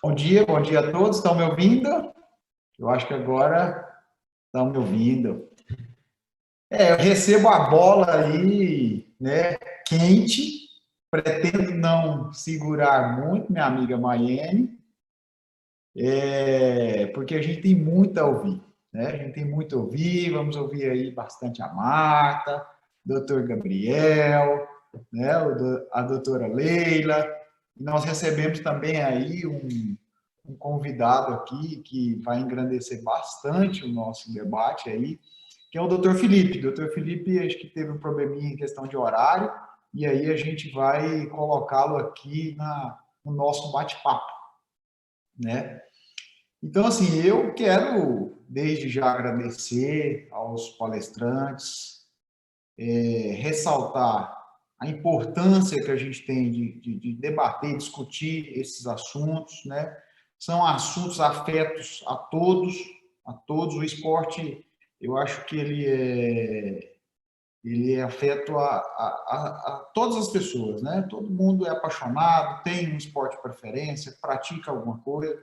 Bom dia a todos. Estão me ouvindo? Eu acho que agora estão me ouvindo. Eu recebo a bola aí, né, quente. Pretendo não segurar muito, minha amiga Maiene, porque a gente tem muito a ouvir, né? A gente tem muito a ouvir. Vamos ouvir aí bastante a Marta, doutor Gabriel, né, a doutora Leila. E nós recebemos também aí um convidado aqui que vai engrandecer bastante o nosso debate aí, que é o Dr. Felipe. Dr. Felipe, acho que teve um probleminha em questão de horário, e aí a gente vai colocá-lo aqui no nosso bate-papo, né? Então, assim, eu quero, desde já, agradecer aos palestrantes, ressaltar a importância que a gente tem de debater, discutir esses assuntos, né? São assuntos afetos a todos. O esporte, eu acho que ele é afeto a todas as pessoas, né? Todo mundo é apaixonado, tem um esporte de preferência, pratica alguma coisa.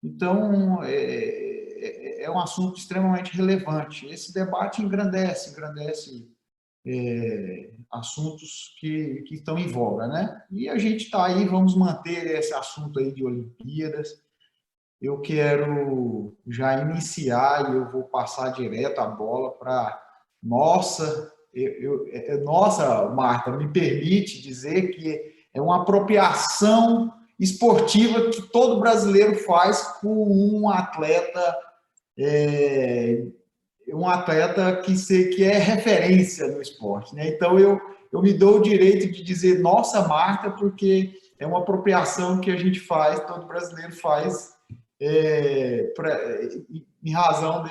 Então, é um assunto extremamente relevante. Esse debate engrandece assuntos que estão em voga, né? E a gente está aí, vamos manter esse assunto aí de Olimpíadas. Eu quero já iniciar e eu vou passar direto a bola para nossa, nossa, Marta, me permite dizer que é uma apropriação esportiva que todo brasileiro faz com é, um atleta que é referência no esporte, né? Então eu me dou o direito de dizer nossa Marta, porque é uma apropriação que a gente faz, todo brasileiro faz, em razão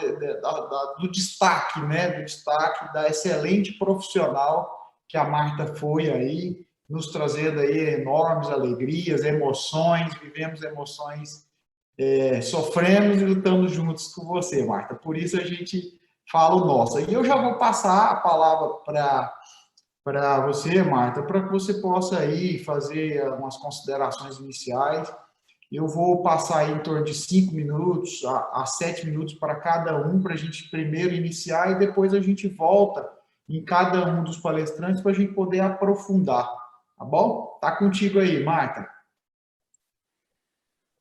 do destaque, né? Do destaque da excelente profissional que a Marta foi aí, nos trazendo aí enormes alegrias, emoções, vivemos emoções, sofremos e lutamos juntos com você, Marta. Por isso a gente fala o nosso. E eu já vou passar a palavra para você, Marta, para que você possa aí fazer algumas considerações iniciais. Eu vou passar aí em torno de 5 minutos a 7 minutos para cada um, para a gente primeiro iniciar e depois a gente volta em cada um dos palestrantes para a gente poder aprofundar. Tá bom? Tá contigo aí, Marta.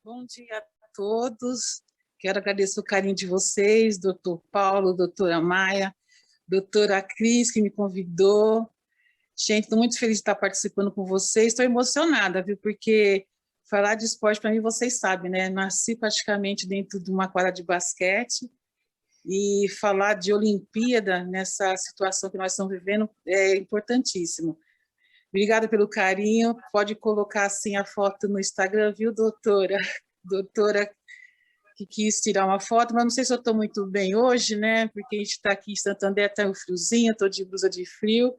Bom dia a todos. Quero agradecer o carinho de vocês, doutor Paulo, doutora Maia, doutora Cris, que me convidou. Gente, estou muito feliz de estar participando com vocês. Estou emocionada, viu? Porque falar de esporte, para mim, vocês sabem, né? Nasci praticamente dentro de uma quadra de basquete e falar de Olimpíada nessa situação que nós estamos vivendo é importantíssimo. Obrigada pelo carinho. Pode colocar assim a foto no Instagram, viu, doutora? Doutora que quis tirar uma foto, mas não sei se eu estou muito bem hoje, né? Porque a gente está aqui em Santander, está um friozinho, estou de blusa de frio,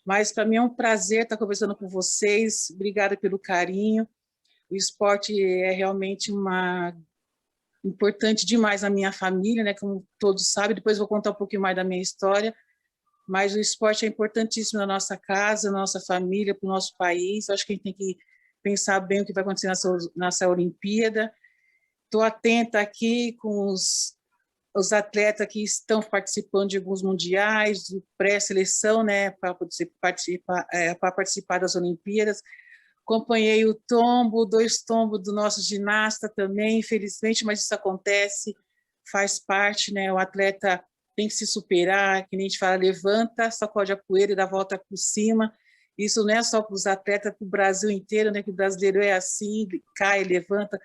mas para mim é um prazer estar conversando com vocês. Obrigada pelo carinho. O esporte é realmente importante demais na minha família, né? Como todos sabem. Depois vou contar um pouquinho mais da minha história. Mas o esporte é importantíssimo na nossa casa, na nossa família, para o nosso país. Eu acho que a gente tem que pensar bem o que vai acontecer nessa Olimpíada. Estou atenta aqui com os atletas que estão participando de alguns mundiais, de pré-seleção, né, para participar das Olimpíadas. Acompanhei o tombo, 2 tombos do nosso ginasta também, infelizmente, mas isso acontece, faz parte, né? O atleta tem que se superar, que nem a gente fala, levanta, sacode a poeira e dá a volta por cima. Isso não é só para os atletas, para o Brasil inteiro, né? Que o brasileiro é assim, cai, levanta.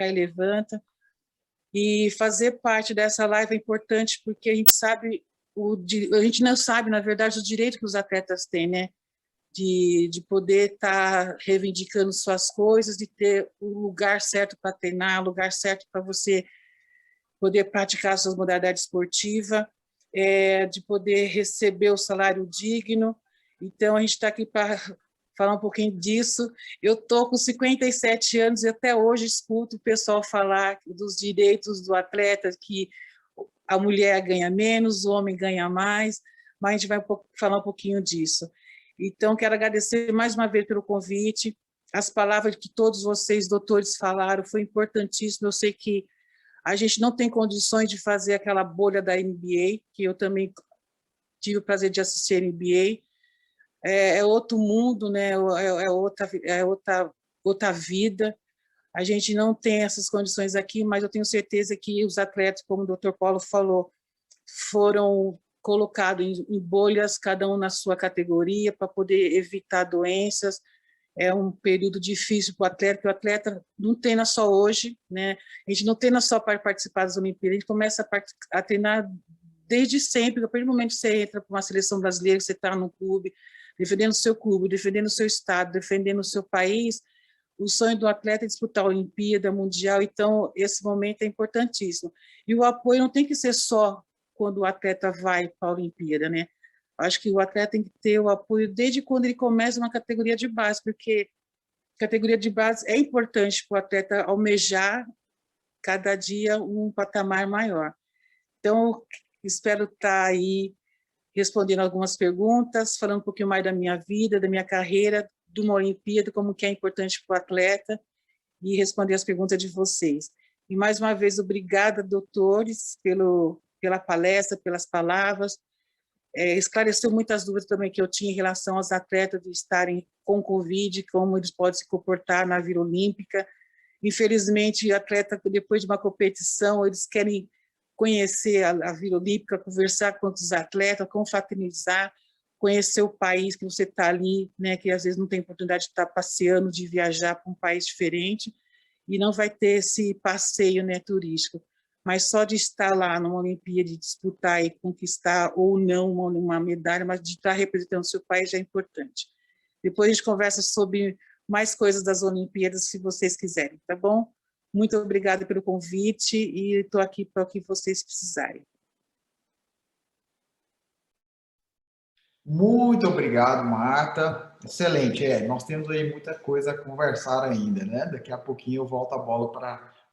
E fazer parte dessa live é importante porque a gente sabe, a gente não sabe, na verdade, o direito que os atletas têm, né? De poder estar reivindicando suas coisas, de ter o lugar certo para treinar, o lugar certo para você poder praticar suas modalidades esportivas, de poder receber o salário digno. Então, a gente está aqui para falar um pouquinho disso. Eu estou com 57 anos e até hoje escuto o pessoal falar dos direitos do atleta, que a mulher ganha menos, o homem ganha mais, mas a gente vai falar um pouquinho disso. Então, quero agradecer mais uma vez pelo convite. as palavras que todos vocês, doutores, falaram, foi importantíssimo. Eu sei que a gente não tem condições de fazer aquela bolha da NBA, que eu também tive o prazer de assistir a NBA. É outro mundo, né? Outra vida. A gente não tem essas condições aqui, mas eu tenho certeza que os atletas, como o doutor Paulo falou, foram colocados em bolhas, cada um na sua categoria, para poder evitar doenças. É um período difícil para o atleta, porque o atleta não treina só hoje, né? A gente não treina só para participar das Olimpíadas, a gente começa a treinar desde sempre, a partir do momento que você entra para uma seleção brasileira, que você está no clube, defendendo o seu clube, defendendo o seu estado, defendendo o seu país, o sonho do atleta é disputar a Olimpíada, Mundial, então esse momento é importantíssimo. E o apoio não tem que ser só quando o atleta vai para a Olimpíada, né? Acho que o atleta tem que ter o apoio desde quando ele começa uma categoria de base, porque categoria de base é importante para o atleta almejar cada dia um patamar maior. Então, espero estar aí respondendo algumas perguntas, falando um pouquinho mais da minha vida, da minha carreira, de uma Olimpíada, como que é importante para o atleta, e responder as perguntas de vocês. E, mais uma vez, obrigada, doutores, pela palestra, pelas palavras. Esclareceu muitas dúvidas também que eu tinha em relação aos atletas de estarem com Covid, como eles podem se comportar na Vila Olímpica. Infelizmente, o atleta, depois de uma competição, eles querem conhecer a Vila Olímpica, conversar com outros atletas, confraternizar, conhecer o país que você está ali, né, que às vezes não tem oportunidade de estar passeando, de viajar para um país diferente, e não vai ter esse passeio, né, turístico. Mas só de estar lá numa Olimpíada, de disputar e conquistar ou não uma medalha, mas de estar representando o seu país já é importante. Depois a gente conversa sobre mais coisas das Olimpíadas, se vocês quiserem, tá bom? Muito obrigada pelo convite e estou aqui para o que vocês precisarem. Muito obrigado, Marta. Excelente. Nós temos aí muita coisa a conversar ainda, né? Daqui a pouquinho eu volto a bola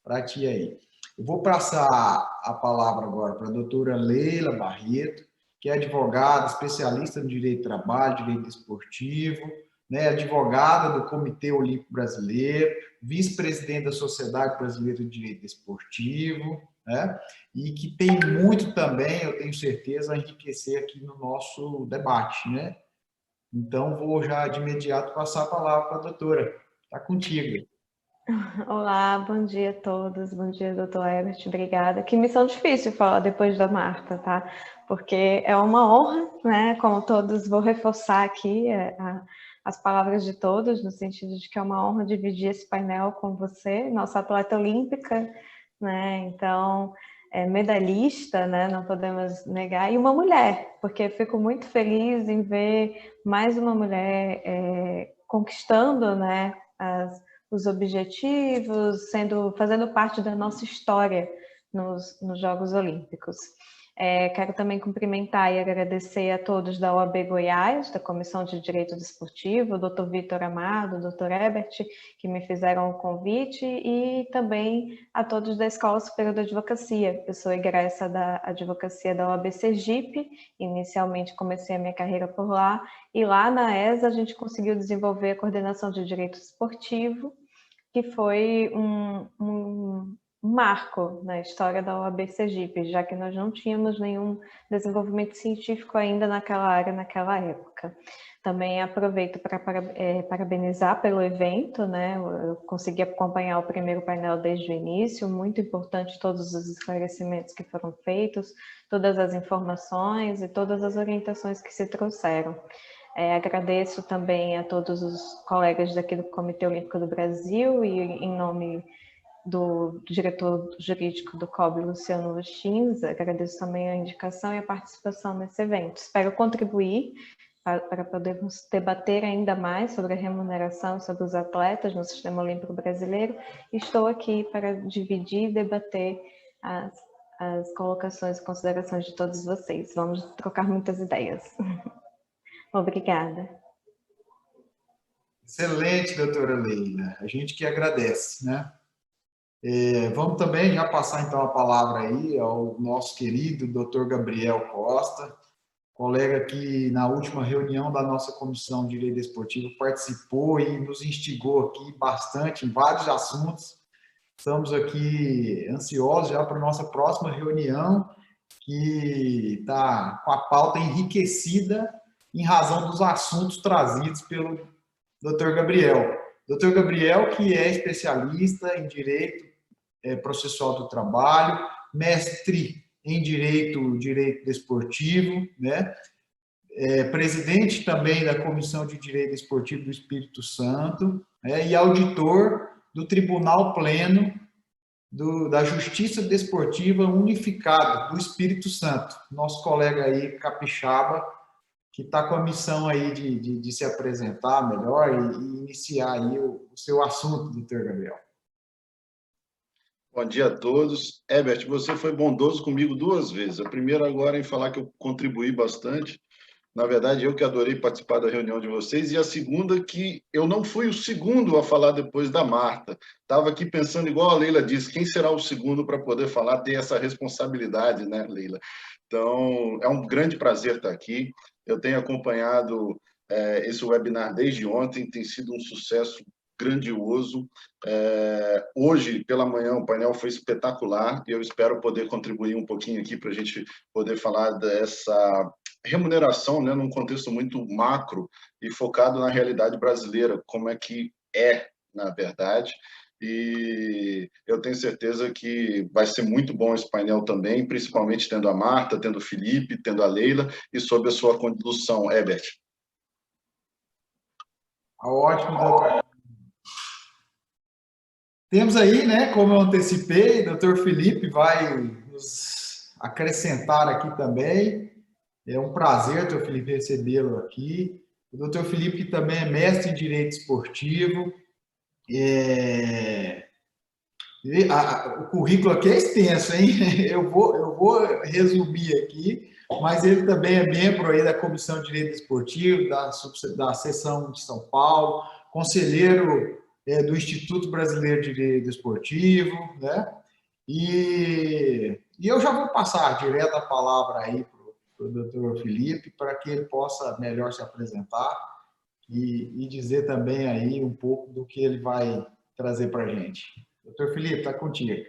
para ti aí. Eu vou passar a palavra agora para a doutora Leila Barreto, que é advogada, especialista no direito do trabalho, direito esportivo, né? Advogada do Comitê Olímpico Brasileiro, vice-presidente da Sociedade Brasileira de Direito Esportivo, né? E que tem muito também, eu tenho certeza, a enriquecer aqui no nosso debate, né? Então, vou já de imediato passar a palavra para a doutora. Está contigo. Olá, bom dia a todos, bom dia, doutor Herbert, obrigada. Que missão difícil falar depois da Marta, tá? Porque é uma honra, né? Como todos, vou reforçar aqui as palavras de todos, no sentido de que é uma honra dividir esse painel com você, nossa atleta olímpica, né? Então, medalhista, né? Não podemos negar, e uma mulher, porque eu fico muito feliz em ver mais uma mulher conquistando, né? Os objetivos, fazendo parte da nossa história nos Jogos Olímpicos. Quero também cumprimentar e agradecer a todos da OAB Goiás, da Comissão de Direito Desportivo, o Dr. Vitor Amado, o Dr. Herbert, que me fizeram o convite, e também a todos da Escola Superior da Advocacia. Eu sou egressa da advocacia da OAB Sergipe, inicialmente comecei a minha carreira por lá, e lá na ESA a gente conseguiu desenvolver a coordenação de direito esportivo, que foi um marco na história da OAB Sergipe, já que nós não tínhamos nenhum desenvolvimento científico ainda naquela área, naquela época. Também aproveito para parabenizar pelo evento, né? Eu consegui acompanhar o primeiro painel desde o início, muito importante todos os esclarecimentos que foram feitos, todas as informações e todas as orientações que se trouxeram. Agradeço também a todos os colegas daqui do Comitê Olímpico do Brasil e em nome do diretor jurídico do COB, Luciano Luchins, agradeço também a indicação e a participação nesse evento. Espero contribuir para podermos debater ainda mais sobre a remuneração, sobre os atletas no Sistema Olímpico Brasileiro. Estou aqui para dividir e debater as colocações e considerações de todos vocês. Vamos trocar muitas ideias. Obrigada. Excelente, doutora Leila. A gente que agradece, né? Vamos também já passar, então, a palavra aí ao nosso querido doutor Gabriel Costa, colega que na última reunião da nossa Comissão de Direito Desportivo participou e nos instigou aqui bastante em vários assuntos. Estamos aqui ansiosos já para a nossa próxima reunião, que está com a pauta enriquecida em razão dos assuntos trazidos pelo Dr. Gabriel. Dr. Gabriel, que é especialista em Direito Processual do Trabalho, mestre em Direito Desportivo, né? Presidente também da Comissão de Direito Desportivo do Espírito Santo, e auditor do Tribunal Pleno da Justiça Desportiva Unificada do Espírito Santo. Nosso colega aí, capixaba, que está com a missão aí de se apresentar melhor e iniciar aí o seu assunto, doutor Gabriel. Bom dia a todos. Herbert, você foi bondoso comigo 2 vezes. A primeira agora em falar que eu contribuí bastante. Na verdade, eu que adorei participar da reunião de vocês. E a segunda que eu não fui o segundo a falar depois da Marta. Estava aqui pensando, igual a Leila disse, quem será o segundo para poder falar, ter essa responsabilidade, né, Leila? Então, é um grande prazer estar aqui. Eu tenho acompanhado esse webinar desde ontem, tem sido um sucesso grandioso. Hoje, pela manhã, o painel foi espetacular e eu espero poder contribuir um pouquinho aqui para a gente poder falar dessa remuneração, né, num contexto muito macro e focado na realidade brasileira, como é que na verdade. E eu tenho certeza que vai ser muito bom esse painel também, principalmente tendo a Marta, tendo o Felipe, tendo a Leila e sob a sua condução, Herbert. Ótimo, doutor. Temos aí, né, como eu antecipei, o doutor Felipe vai nos acrescentar aqui também. É um prazer, doutor Felipe, recebê-lo aqui. O doutor Felipe, que também é mestre em Direito Esportivo. O currículo aqui é extenso, hein? Eu vou resumir aqui, mas ele também é membro aí da Comissão de Direito Esportivo, da seção de São Paulo, conselheiro do Instituto Brasileiro de Direito Esportivo, né? E eu já vou passar direto a palavra aí para o doutor Felipe, para que ele possa melhor se apresentar e dizer também aí um pouco do que ele vai trazer para a gente. Doutor Felipe, está contigo.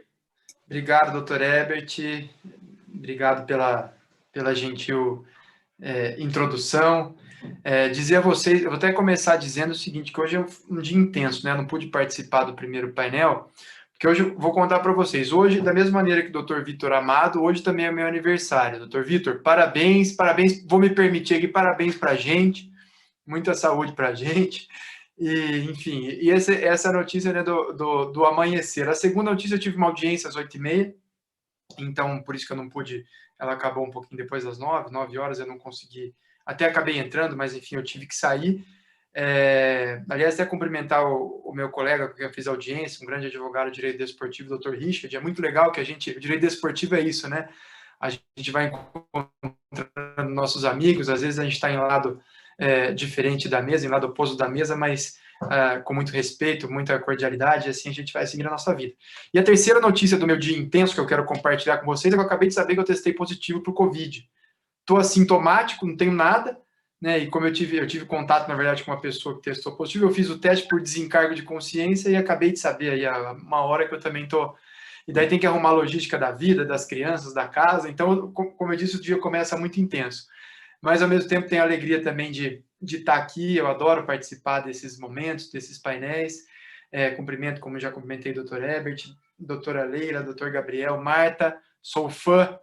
Obrigado, doutor Herbert. Obrigado pela gentil introdução. Dizer a vocês, eu vou até começar dizendo o seguinte, que hoje é um dia intenso, né? Eu não pude participar do primeiro painel, porque hoje eu vou contar para vocês. Hoje, da mesma maneira que o doutor Vitor Amado, hoje também é meu aniversário. Doutor Vitor, parabéns, vou me permitir aqui, parabéns para a gente, muita saúde para a gente. E, enfim, essa notícia, né, do amanhecer. A segunda notícia, eu tive uma audiência às 8h30, então por isso que eu não pude, ela acabou um pouquinho depois das 9 horas, eu não consegui, até acabei entrando, mas enfim, eu tive que sair. Aliás, até cumprimentar o meu colega que eu fiz audiência, um grande advogado de direito desportivo, Dr. Richard. É muito legal que o direito desportivo é isso, né? A gente vai encontrando nossos amigos, às vezes a gente está em lado diferente da mesa, em lado oposto da mesa, mas com muito respeito, muita cordialidade, e assim a gente vai seguir a nossa vida. E a terceira notícia do meu dia intenso que eu quero compartilhar com vocês é que eu acabei de saber que eu testei positivo para o Covid. Estou assintomático, não tenho nada, né? E como eu tive contato, na verdade, com uma pessoa que testou positivo, eu fiz o teste por desencargo de consciência e acabei de saber aí há uma hora que eu também estou. E daí tem que arrumar a logística da vida, das crianças, da casa. Então, como eu disse, o dia começa muito intenso. Mas, ao mesmo tempo, tenho a alegria também de estar aqui. Eu adoro participar desses momentos, desses painéis. Cumprimento, como já cumprimentei, o Dr. Herbert, doutora Leila, Dr. Gabriel, Marta. Sou fã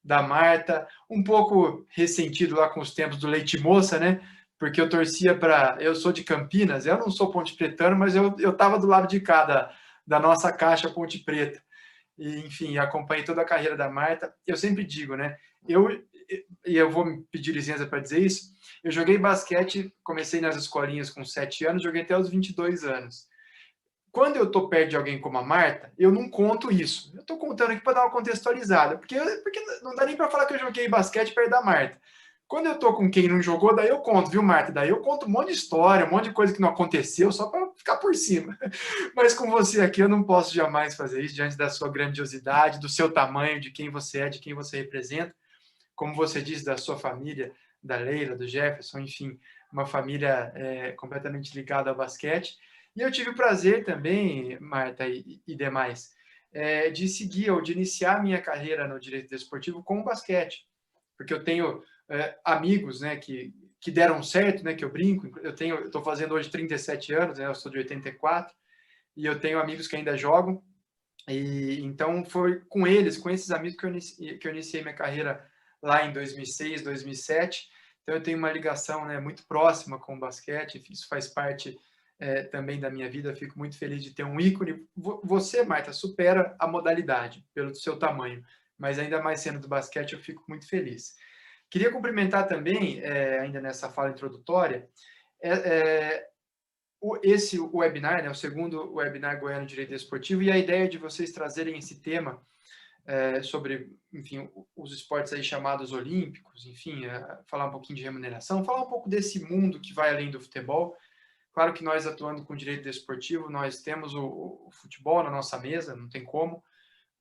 da Marta. Um pouco ressentido lá com os tempos do Leite Moça, né? Porque eu torcia para... Eu sou de Campinas, eu não sou ponte pretano, mas eu estava do lado de cá da nossa caixa Ponte Preta. E, enfim, acompanhei toda a carreira da Marta. Eu sempre digo, né? E eu vou me pedir licença para dizer isso, eu joguei basquete, comecei nas escolinhas com 7 anos, joguei até os 22 anos. Quando eu estou perto de alguém como a Marta, eu não conto isso. Eu estou contando aqui para dar uma contextualizada, porque não dá nem para falar que eu joguei basquete perto da Marta. Quando eu estou com quem não jogou, daí eu conto, viu, Marta? Daí eu conto um monte de história, um monte de coisa que não aconteceu, só para ficar por cima. Mas com você aqui, eu não posso jamais fazer isso, diante da sua grandiosidade, do seu tamanho, de quem você é, de quem você representa. Como você disse, da sua família, da Leila, do Jefferson, enfim, uma família completamente ligada ao basquete. E eu tive o prazer também, Marta e demais, de seguir ou de iniciar minha carreira no direito desportivo com o basquete, porque eu tenho amigos, né, que deram certo, né, que eu brinco. Eu estou fazendo hoje 37 anos, né, eu sou de 84, e eu tenho amigos que ainda jogam. E então foi com esses amigos que eu iniciei minha carreira lá em 2006, 2007. Então eu tenho uma ligação, né, muito próxima com o basquete. Isso faz parte também da minha vida. Eu fico muito feliz de ter um ícone. Você, Marta, supera a modalidade pelo seu tamanho, mas ainda mais sendo do basquete, eu fico muito feliz. Queria cumprimentar também, ainda nessa fala introdutória, esse webinar, né, o segundo webinar Goiano Direito Desportivo, e a ideia de vocês trazerem esse tema sobre, enfim, os esportes aí chamados olímpicos, enfim, falar um pouquinho de remuneração, falar um pouco desse mundo que vai além do futebol. Claro que nós, atuando com direito desportivo, nós temos o futebol na nossa mesa, não tem como,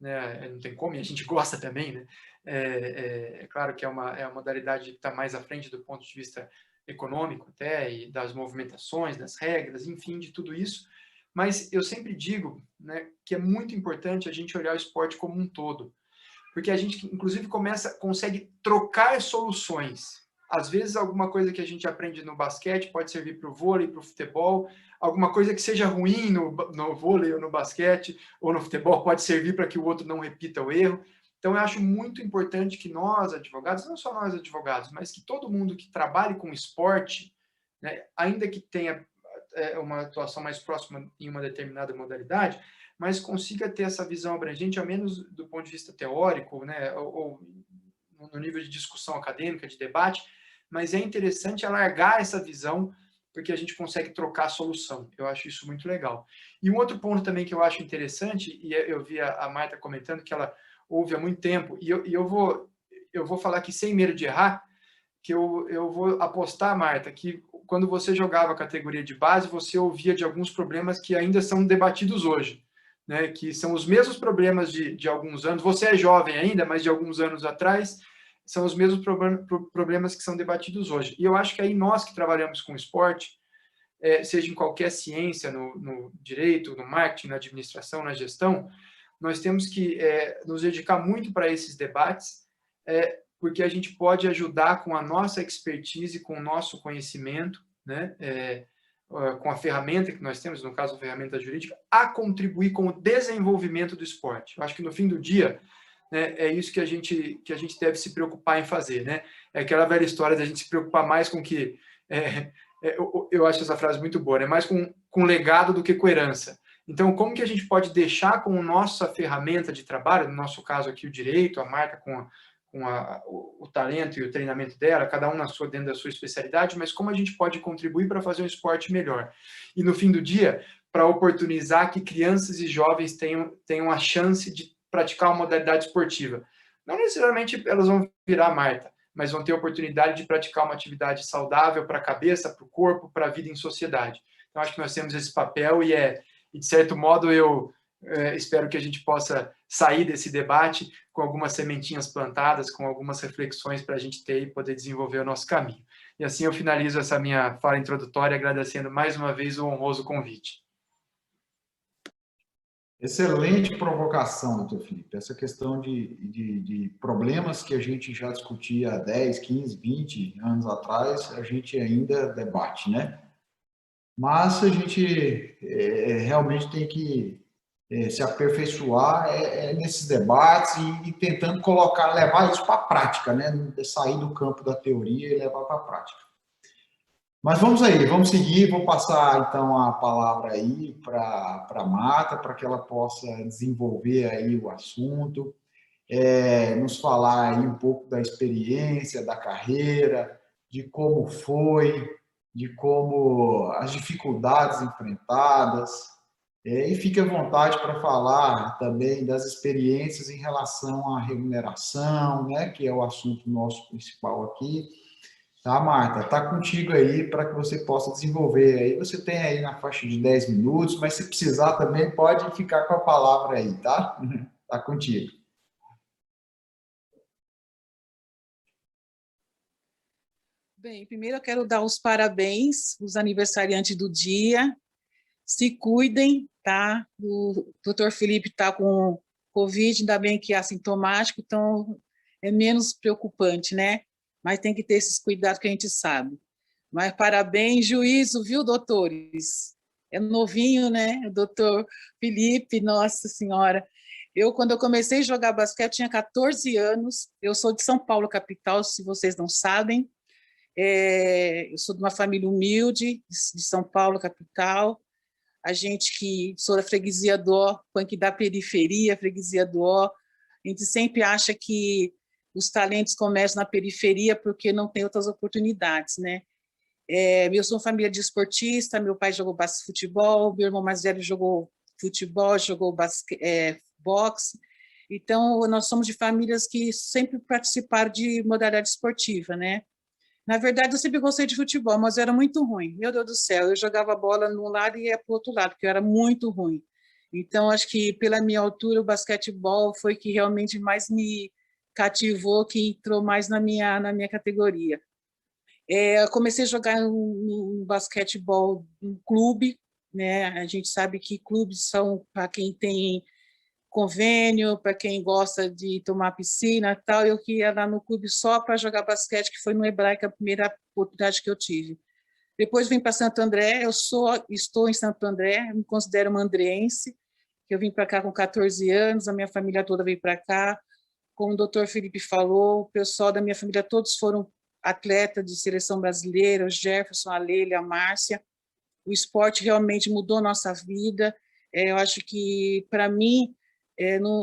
né? Não tem como, e a gente gosta também, né? É claro que é uma modalidade que está mais à frente do ponto de vista econômico até, e das movimentações, das regras, enfim, de tudo isso. Mas eu sempre digo, né, que é muito importante a gente olhar o esporte como um todo, porque a gente, inclusive, consegue trocar soluções. Às vezes, alguma coisa que a gente aprende no basquete pode servir para o vôlei, para o futebol. Alguma coisa que seja ruim no vôlei ou no basquete ou no futebol pode servir para que o outro não repita o erro. Então, eu acho muito importante que nós, advogados, não só nós, advogados, mas que todo mundo que trabalhe com esporte, né, ainda que tenha uma atuação mais próxima em uma determinada modalidade, mas consiga ter essa visão abrangente, ao menos do ponto de vista teórico, né, ou no nível de discussão acadêmica, de debate, mas é interessante alargar essa visão, porque a gente consegue trocar a solução. Eu acho isso muito legal. E um outro ponto também que eu acho interessante, e eu vi a Marta comentando que ela ouve há muito tempo, e eu vou falar aqui sem medo de errar, que eu vou apostar, Marta, que quando você jogava a categoria de base, você ouvia de alguns problemas que ainda são debatidos hoje, né? Que são os mesmos problemas de alguns anos. Você é jovem ainda, mas de alguns anos atrás, são os mesmos problemas que são debatidos hoje. E eu acho que aí nós que trabalhamos com esporte, seja em qualquer ciência, no direito, no marketing, na administração, na gestão, nós temos que nos dedicar muito para esses debates, porque a gente pode ajudar com a nossa expertise, com o nosso conhecimento, né, com a ferramenta que nós temos, no caso a ferramenta jurídica, a contribuir com o desenvolvimento do esporte. Eu acho que no fim do dia, né, é isso que a gente deve se preocupar em fazer, né? É aquela velha história da gente se preocupar mais com que... eu acho essa frase muito boa, né? Mais com legado do que com herança. Então, como que a gente pode deixar com a nossa ferramenta de trabalho, no nosso caso aqui o direito, a Marta com o talento e o treinamento dela, cada um dentro da sua especialidade, mas como a gente pode contribuir para fazer um esporte melhor. E no fim do dia, para oportunizar que crianças e jovens tenham a chance de praticar uma modalidade esportiva. Não necessariamente elas vão virar Marta, mas vão ter a oportunidade de praticar uma atividade saudável para a cabeça, para o corpo, para a vida em sociedade. Então, acho que nós temos esse papel e de certo modo, eu espero que a gente possa sair desse debate com algumas sementinhas plantadas, com algumas reflexões para a gente ter e poder desenvolver o nosso caminho. E assim eu finalizo essa minha fala introdutória, agradecendo mais uma vez o honroso convite. Excelente provocação, doutor Felipe. Essa questão de problemas que a gente já discutia há 10, 15, 20 anos atrás, a gente ainda debate, né? Mas a gente realmente tem que se aperfeiçoar nesses debates e tentando levar isso para a prática, né? Sair do campo da teoria e levar para a prática. Mas vamos aí, vamos seguir, vou passar então a palavra aí para a Marta, para que ela possa desenvolver aí o assunto, nos falar aí um pouco da experiência, da carreira, de como foi, de como as dificuldades enfrentadas, e fique à vontade para falar também das experiências em relação à remuneração, né, que é o assunto nosso principal aqui. Tá, Marta? Tá contigo aí para que você possa desenvolver. Aí você tem aí na faixa de 10 minutos, mas se precisar também pode ficar com a palavra aí, tá? Tá contigo. Bem, primeiro eu quero dar os parabéns aos aniversariantes do dia. Se cuidem, tá? O doutor Felipe está com Covid, ainda bem que é assintomático, então é menos preocupante, né? Mas tem que ter esses cuidados que a gente sabe. Mas parabéns, juízo, viu, doutores? É novinho, né? O doutor Felipe, nossa senhora. Quando eu comecei a jogar basquete, tinha 14 anos. Eu sou de São Paulo, capital, se vocês não sabem. Eu sou de uma família humilde, de São Paulo, capital. A gente que sou da freguesia do Ó, punk da periferia, freguesia do Ó, a gente sempre acha que os talentos começam na periferia porque não tem outras oportunidades, né? Eu sou uma família de esportista, meu pai jogou futebol, meu irmão mais velho jogou futebol, jogou boxe, então nós somos de famílias que sempre participaram de modalidade esportiva, né? Na verdade, eu sempre gostei de futebol, mas eu era muito ruim. Meu Deus do céu, eu jogava bola num lado e ia para o outro lado, porque eu era muito ruim. Então, acho que pela minha altura, o basquetebol foi que realmente mais me cativou, que entrou mais na minha categoria. Eu comecei a jogar no basquetebol em clube, né? A gente sabe que clubes são para quem tem convênio, para quem gosta de tomar piscina e tal. Eu que ia lá no clube só para jogar basquete, que foi no Hebraica a primeira oportunidade que eu tive. Depois vim para Santo André, estou em Santo André, me considero uma andreense, que eu vim para cá com 14 anos, a minha família toda veio para cá. Como o doutor Felipe falou, o pessoal da minha família todos foram atletas de seleção brasileira, o Jefferson, a Leila, a Márcia. O esporte realmente mudou nossa vida. Eu acho que, para mim,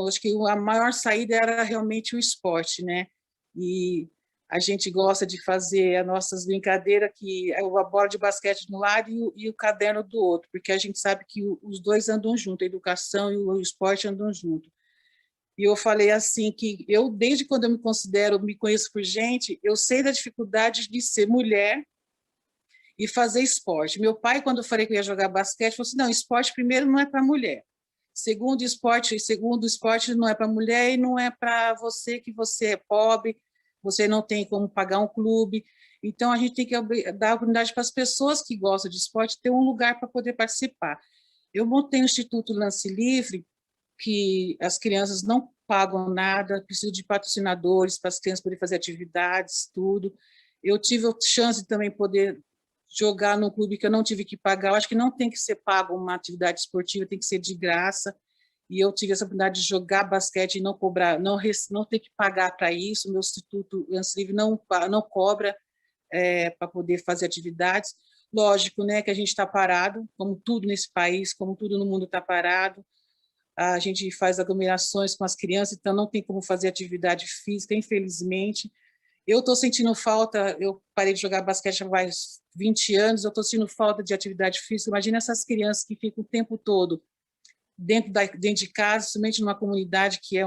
acho que a maior saída era realmente o esporte, né? E a gente gosta de fazer as nossas brincadeiras, que é a bola de basquete de um lado e o caderno do outro, porque a gente sabe que os dois andam juntos, a educação e o esporte andam juntos. E eu falei assim que desde quando eu me conheço por gente, eu sei da dificuldade de ser mulher e fazer esporte. Meu pai, quando eu falei que eu ia jogar basquete, falou assim, não, esporte primeiro não é para mulher. Segundo esporte não é para mulher e não é para você que você é pobre, você não tem como pagar um clube. Então, a gente tem que dar oportunidade para as pessoas que gostam de esporte ter um lugar para poder participar. Eu montei o Instituto Lance Livre, que as crianças não pagam nada, precisam de patrocinadores para as crianças poderem fazer atividades, tudo. Eu tive a chance de também poder jogar num clube que eu não tive que pagar. Eu acho que não tem que ser pago uma atividade esportiva, tem que ser de graça. E eu tive essa oportunidade de jogar basquete e não cobrar, não ter que pagar para isso. O meu Instituto Lance Livre não cobra para poder fazer atividades. Lógico, né, que a gente está parado, como tudo nesse país, como tudo no mundo está parado. A gente faz aglomerações com as crianças, então não tem como fazer atividade física, infelizmente. Eu estou sentindo falta, eu parei de jogar basquete há mais 20 anos, eu estou sentindo falta de atividade física. Imagina essas crianças que ficam o tempo todo dentro de casa, somente numa comunidade que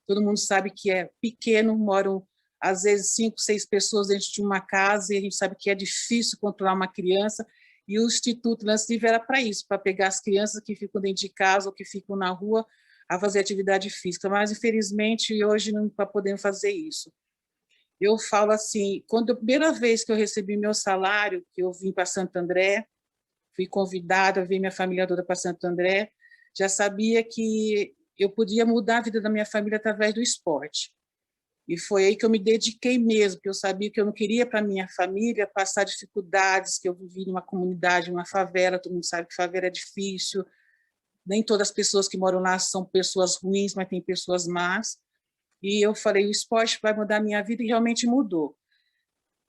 todo mundo sabe que é pequeno, moram às vezes 5, 6 pessoas dentro de uma casa, e a gente sabe que é difícil controlar uma criança, e o Instituto Lance Livre era para isso, para pegar as crianças que ficam dentro de casa ou que ficam na rua a fazer atividade física, mas infelizmente hoje não está podendo fazer isso. Eu falo assim, quando a primeira vez que eu recebi meu salário, que eu vim para Santo André, fui convidada a ver minha família toda para Santo André, já sabia que eu podia mudar a vida da minha família através do esporte. E foi aí que eu me dediquei mesmo, porque eu sabia que eu não queria para minha família passar dificuldades, que eu vivi numa comunidade, numa favela, todo mundo sabe que favela é difícil, nem todas as pessoas que moram lá são pessoas ruins, mas tem pessoas más. E eu falei, o esporte vai mudar a minha vida, e realmente mudou.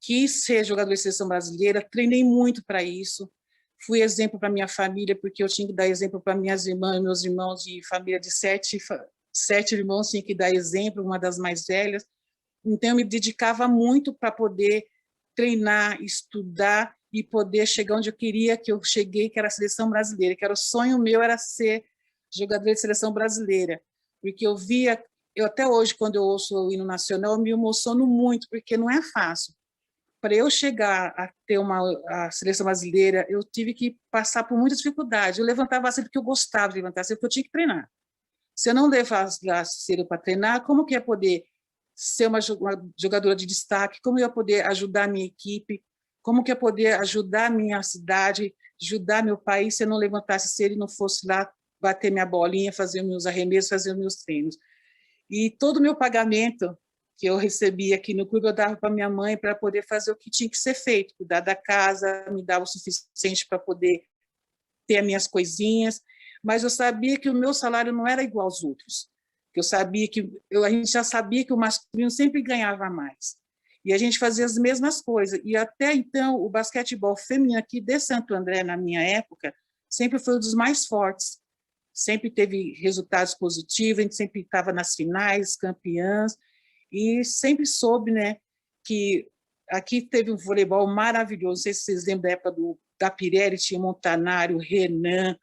Quis ser jogador de seleção brasileira, treinei muito para isso, fui exemplo para minha família, porque eu tinha que dar exemplo para minhas irmãs, meus irmãos de família de 7 irmãos, tinha que dar exemplo, uma das mais velhas. Então, eu me dedicava muito para poder treinar, estudar e poder chegar onde eu queria que eu cheguei, que era a seleção brasileira, que era o sonho meu, era ser jogador de seleção brasileira, porque eu via, até hoje, quando eu ouço o hino nacional, eu me emociono muito, porque não é fácil. Para eu chegar a ter a seleção brasileira, eu tive que passar por muitas dificuldades. Eu levantava cedo porque eu gostava de levantar cedo, porque eu tinha que treinar. Se eu não levasse cedo para treinar, como que ia poder ser uma jogadora de destaque, como eu ia poder ajudar a minha equipe, como que eu ia poder ajudar a minha cidade, ajudar meu país se eu não levantasse cedo e não fosse lá bater minha bolinha, fazer meus arremessos, fazer meus treinos. E todo o meu pagamento que eu recebia aqui no clube, eu dava para minha mãe para poder fazer o que tinha que ser feito, cuidar da casa, me dava o suficiente para poder ter as minhas coisinhas, mas eu sabia que o meu salário não era igual aos outros. Eu sabia que a gente já sabia que o masculino sempre ganhava mais. E a gente fazia as mesmas coisas. E até então, o basquetebol feminino aqui de Santo André, na minha época, sempre foi um dos mais fortes. Sempre teve resultados positivos, a gente sempre estava nas finais, campeãs, e sempre soube, né, que aqui teve um voleibol maravilhoso. Não sei se vocês lembram da época da Pirelli, tinha Montanari, o Renan,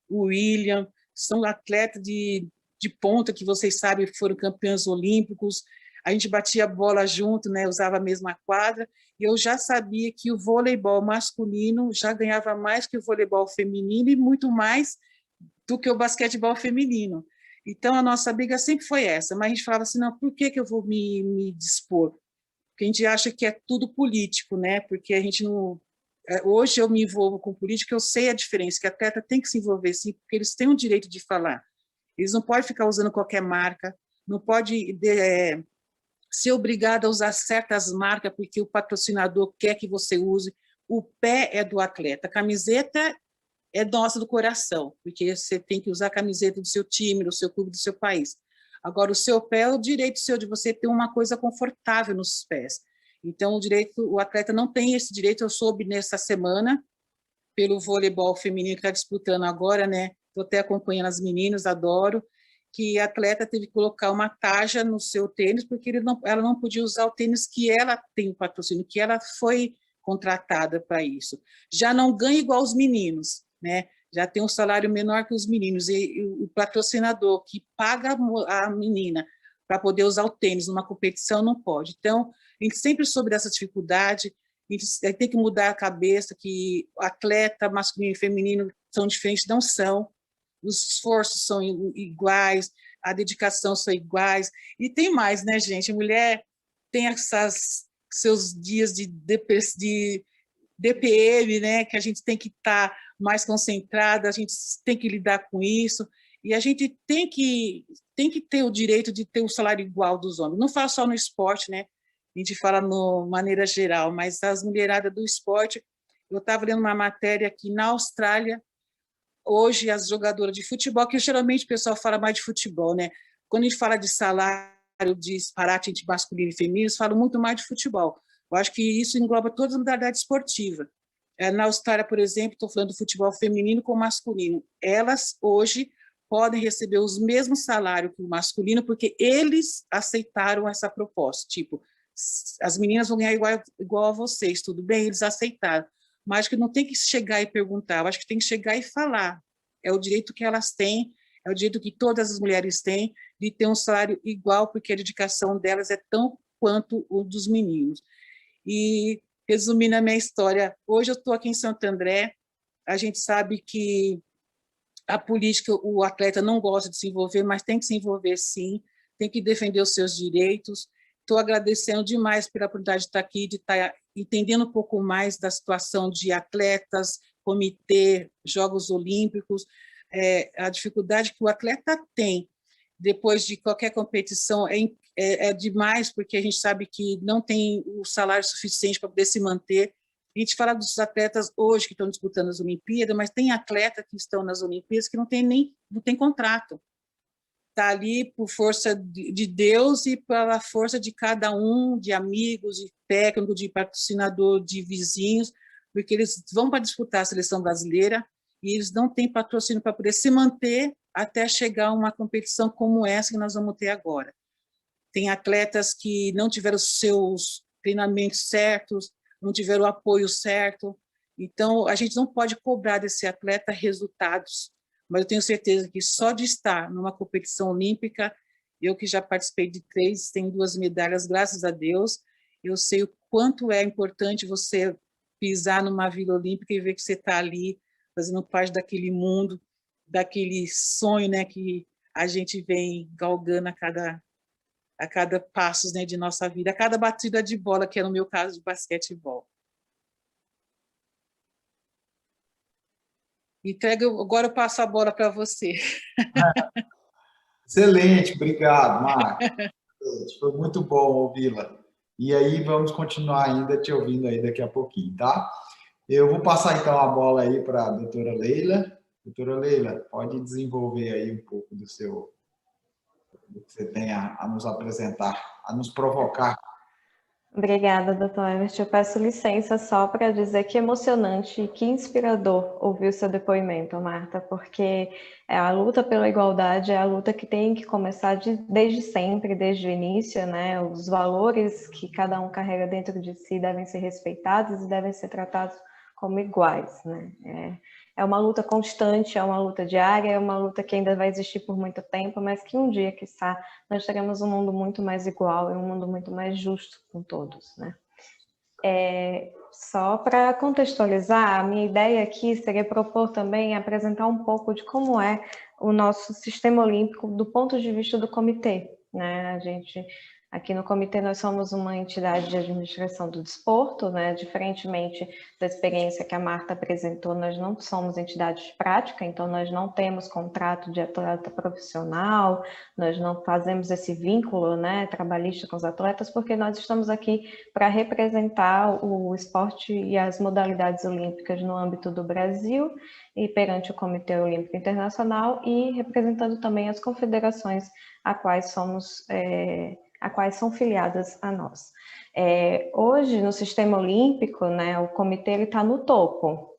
o William, são atletas de ponta que vocês sabem foram campeões olímpicos. A gente batia bola junto, né, usava a mesma quadra, e eu já sabia que o voleibol masculino já ganhava mais que o voleibol feminino e muito mais do que o basquetebol feminino. Então, a nossa briga sempre foi essa, mas a gente falava assim, não, por que eu vou me dispor? Porque a gente acha que é tudo político, né? Porque a gente não... Hoje eu me envolvo com política, eu sei a diferença, que a atleta tem que se envolver, sim, porque eles têm o direito de falar. Eles não podem ficar usando qualquer marca, não pode ser obrigado a usar certas marcas porque o patrocinador quer que você use. O pé é do atleta, a camiseta é nossa do coração, porque você tem que usar a camiseta do seu time, do seu clube, do seu país. Agora, o seu pé é o direito seu de você ter uma coisa confortável nos pés. Então, o atleta não tem esse direito. Eu soube nessa semana, pelo voleibol feminino que está disputando agora, né? Estou até acompanhando as meninas, adoro, que a atleta teve que colocar uma taja no seu tênis, porque ela não podia usar o tênis que ela tem o patrocínio, que ela foi contratada para isso. Já não ganha igual os meninos, né? Já tem um salário menor que os meninos, e o patrocinador que paga a menina para poder usar o tênis numa competição não pode. Então, a gente sempre soube dessa dificuldade, a gente tem que mudar a cabeça que atleta masculino e feminino são diferentes, não são, os esforços são iguais, a dedicação são iguais, e tem mais, né, gente? A mulher tem seus dias de DPM, né, que a gente tem que estar mais concentrada, a gente tem que lidar com isso, e a gente tem que ter o direito de ter o salário igual dos homens. Não falo só no esporte, né? A gente fala de maneira geral, mas as mulheradas do esporte, eu estava lendo uma matéria que na Austrália, hoje as jogadoras de futebol, que geralmente o pessoal fala mais de futebol, né? Quando a gente fala de salário, de disparate entre masculino e feminino, eles falam muito mais de futebol. Eu acho que isso engloba toda a modalidade esportiva. Na Austrália, por exemplo, estou falando do futebol feminino com masculino. Elas, hoje, podem receber os mesmos salários que o masculino, porque eles aceitaram essa proposta. Tipo, as meninas vão ganhar igual a vocês, tudo bem? Eles aceitaram. Mas acho que não tem que chegar e perguntar, eu acho que tem que chegar e falar. É o direito que elas têm, é o direito que todas as mulheres têm de ter um salário igual, porque a dedicação delas é tão quanto o dos meninos. E, resumindo a minha história, hoje eu estou aqui em Santo André, a gente sabe que a política, o atleta não gosta de se envolver, mas tem que se envolver sim, tem que defender os seus direitos. Estou agradecendo demais pela oportunidade de estar aqui, de estar entendendo um pouco mais da situação de atletas, comitê, Jogos Olímpicos, a dificuldade que o atleta tem depois de qualquer competição é demais, porque a gente sabe que não tem o salário suficiente para poder se manter. A gente fala dos atletas hoje que estão disputando as Olimpíadas, mas tem atletas que estão nas Olimpíadas que não tem contrato. Está ali por força de Deus e pela força de cada um, de amigos, de técnico, de patrocinador, de vizinhos, porque eles vão para disputar a seleção brasileira e eles não têm patrocínio para poder se manter até chegar a uma competição como essa que nós vamos ter agora. Tem atletas que não tiveram os seus treinamentos certos, não tiveram o apoio certo, então a gente não pode cobrar desse atleta resultados, mas eu tenho certeza que só de estar numa competição olímpica, eu que já participei de 3, tenho 2 medalhas, graças a Deus, eu sei o quanto é importante você pisar numa Vila Olímpica e ver que você está ali fazendo parte daquele mundo, daquele sonho, né, que a gente vem galgando a a cada passos, né, de nossa vida, a cada batida de bola, que é no meu caso de basquetebol. Agora eu passo a bola para você. Excelente, obrigado, Marco. Foi muito bom ouvi-la. E aí vamos continuar ainda te ouvindo aí daqui a pouquinho, tá? Eu vou passar então a bola aí para a doutora Leila. Doutora Leila, pode desenvolver aí um pouco do que você tem a nos apresentar, a nos provocar. Obrigada, doutor Everett. Eu peço licença só para dizer que emocionante e que inspirador ouvir o seu depoimento, Marta, porque a luta pela igualdade é a luta que tem que começar desde sempre, desde o início, né? Os valores que cada um carrega dentro de si devem ser respeitados e devem ser tratados como iguais, né? É uma luta constante, é uma luta diária, é uma luta que ainda vai existir por muito tempo, mas que um dia, quiçá, nós teremos um mundo muito mais igual e um mundo muito mais justo com todos, né? Só para contextualizar, a minha ideia aqui seria propor também apresentar um pouco de como é o nosso sistema olímpico do ponto de vista do comitê, né? Aqui no comitê nós somos uma entidade de administração do desporto, né? Diferentemente da experiência que a Marta apresentou, nós não somos entidade de prática, então nós não temos contrato de atleta profissional, nós não fazemos esse vínculo, né, trabalhista com os atletas, porque nós estamos aqui para representar o esporte e as modalidades olímpicas no âmbito do Brasil e perante o Comitê Olímpico Internacional e representando também as confederações a quais são filiadas a nós. Hoje, no sistema olímpico, né, o comitê está no topo.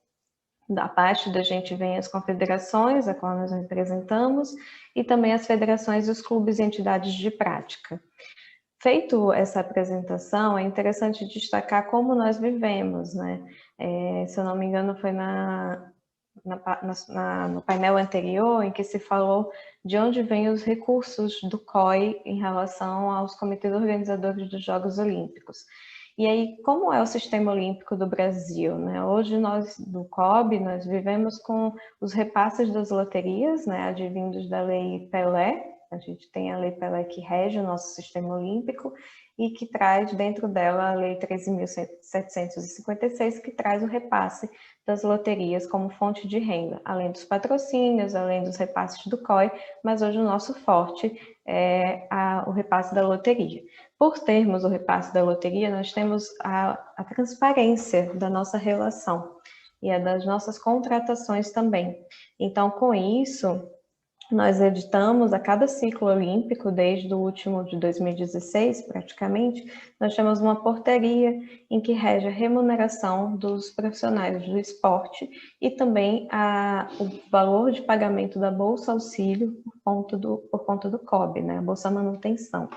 Da parte da gente vem as confederações, a qual nós representamos, e também as federações e os clubes e entidades de prática. Feito essa apresentação, é interessante destacar como nós vivemos, né? Se eu não me engano, foi no painel anterior em que se falou de onde vêm os recursos do COI em relação aos comitês organizadores dos Jogos Olímpicos. E aí, como é o sistema olímpico do Brasil, né? Hoje nós, do COB, nós vivemos com os repasses das loterias, né, advindos da Lei Pelé. A gente tem a Lei Pelé que rege o nosso sistema olímpico e que traz dentro dela a Lei 13.756, que traz o repasse das loterias como fonte de renda, além dos patrocínios, além dos repasses do COI, mas hoje o nosso forte é o repasse da loteria. Por termos o repasse da loteria, nós temos a transparência da nossa relação e a das nossas contratações também. Então, com isso, nós editamos a cada ciclo olímpico, desde o último de 2016, praticamente, nós temos uma portaria em que rege a remuneração dos profissionais do esporte e também o valor de pagamento da Bolsa Auxílio por conta do COB, né, a Bolsa Manutenção.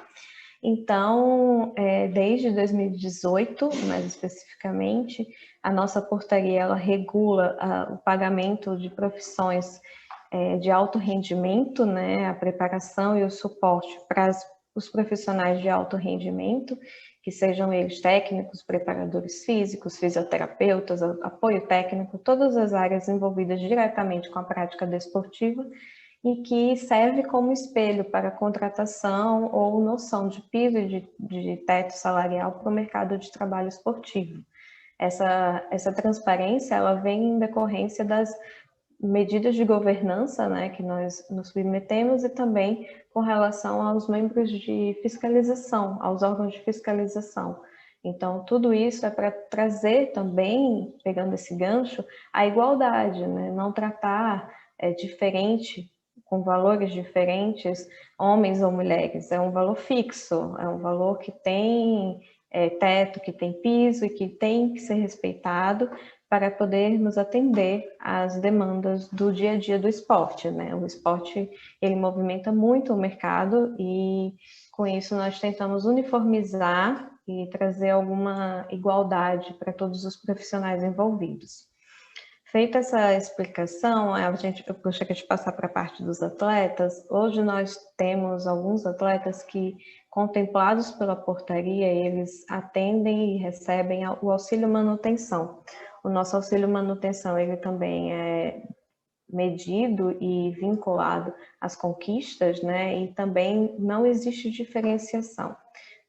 Então, desde 2018, mais especificamente, a nossa portaria ela regula o pagamento de profissões de alto rendimento, né, a preparação e o suporte para os profissionais de alto rendimento, que sejam eles técnicos, preparadores físicos, fisioterapeutas, apoio técnico, todas as áreas envolvidas diretamente com a prática desportiva e que serve como espelho para a contratação ou noção de piso e de teto salarial para o mercado de trabalho esportivo. Essa transparência ela vem em decorrência das medidas de governança, né, que nós nos submetemos e também com relação aos membros de fiscalização, aos órgãos de fiscalização. Então, tudo isso é para trazer também, pegando esse gancho, a igualdade, né, não tratar diferente, com valores diferentes, homens ou mulheres. É um valor fixo, é um valor que tem teto, que tem piso e que tem que ser respeitado para podermos atender às demandas do dia a dia do esporte, né? O esporte, ele movimenta muito o mercado e, com isso, nós tentamos uniformizar e trazer alguma igualdade para todos os profissionais envolvidos. Feita essa explicação, eu gostaria de passar para a parte dos atletas. Hoje nós temos alguns atletas que, contemplados pela portaria, eles atendem e recebem o auxílio manutenção. O nosso auxílio manutenção, ele também é medido e vinculado às conquistas, né? E também não existe diferenciação.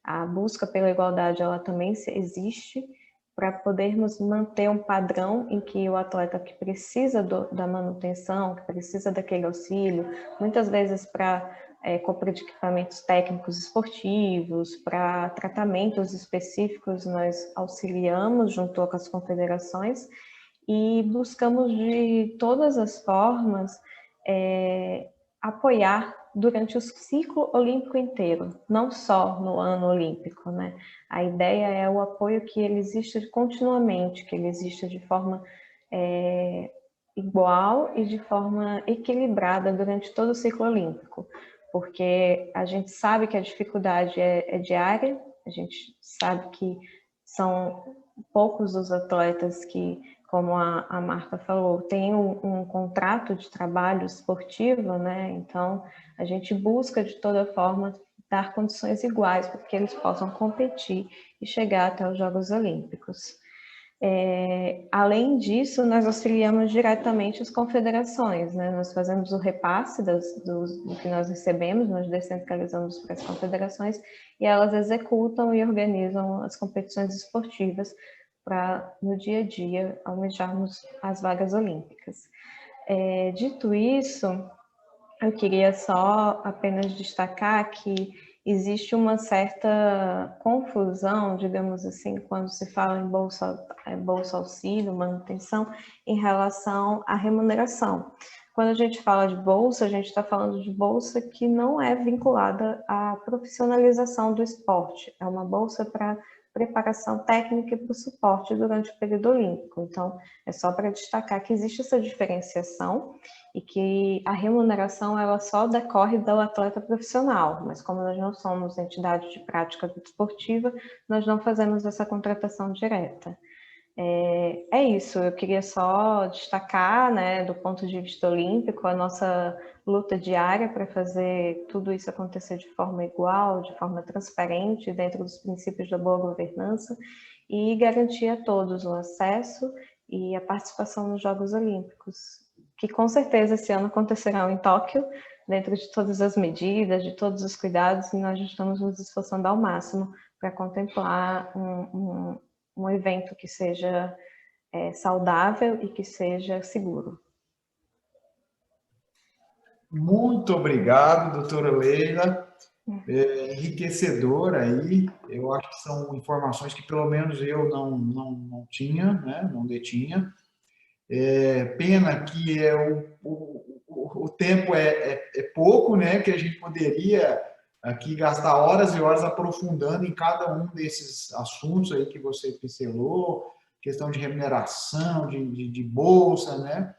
A busca pela igualdade, ela também existe para podermos manter um padrão em que o atleta que precisa da manutenção, que precisa daquele auxílio, muitas vezes para compra de equipamentos técnicos esportivos, para tratamentos específicos, nós auxiliamos junto com as confederações e buscamos de todas as formas apoiar durante o ciclo olímpico inteiro, não só no ano olímpico, né? A ideia é o apoio que ele exista continuamente, que ele exista de forma igual e de forma equilibrada durante todo o ciclo olímpico, porque a gente sabe que a dificuldade é diária, a gente sabe que são poucos os atletas que, como a Marta falou, têm um contrato de trabalho esportivo, né? Então, a gente busca de toda forma dar condições iguais para que eles possam competir e chegar até os Jogos Olímpicos. Além disso, nós auxiliamos diretamente as confederações, né? Nós fazemos o repasse do que nós recebemos, nós descentralizamos para as confederações e elas executam e organizam as competições esportivas para, no dia a dia, almejarmos as vagas olímpicas. Dito isso, eu queria só apenas destacar que existe uma certa confusão, digamos assim, quando se fala em bolsa auxílio, manutenção, em relação à remuneração. Quando a gente fala de bolsa, a gente está falando de bolsa que não é vinculada à profissionalização do esporte. É uma bolsa para preparação técnica e para o suporte durante o período olímpico. Então, é só para destacar que existe essa diferenciação e que a remuneração ela só decorre do atleta profissional, mas como nós não somos entidade de prática desportiva, nós não fazemos essa contratação direta. É isso, eu queria só destacar, né, do ponto de vista olímpico, a nossa luta diária para fazer tudo isso acontecer de forma igual, de forma transparente, dentro dos princípios da boa governança e garantir a todos o acesso e a participação nos Jogos Olímpicos, que com certeza esse ano acontecerão em Tóquio, dentro de todas as medidas, de todos os cuidados, e nós estamos nos esforçando ao máximo para contemplar um evento que seja saudável e que seja seguro. Muito obrigado, doutora Leila. Enriquecedor aí. Eu acho que são informações que pelo menos eu não tinha, né? Não detinha. Pena que o tempo é pouco, né? Que a gente poderia aqui gastar horas e horas aprofundando em cada um desses assuntos aí que você pincelou, questão de remuneração, de bolsa, né?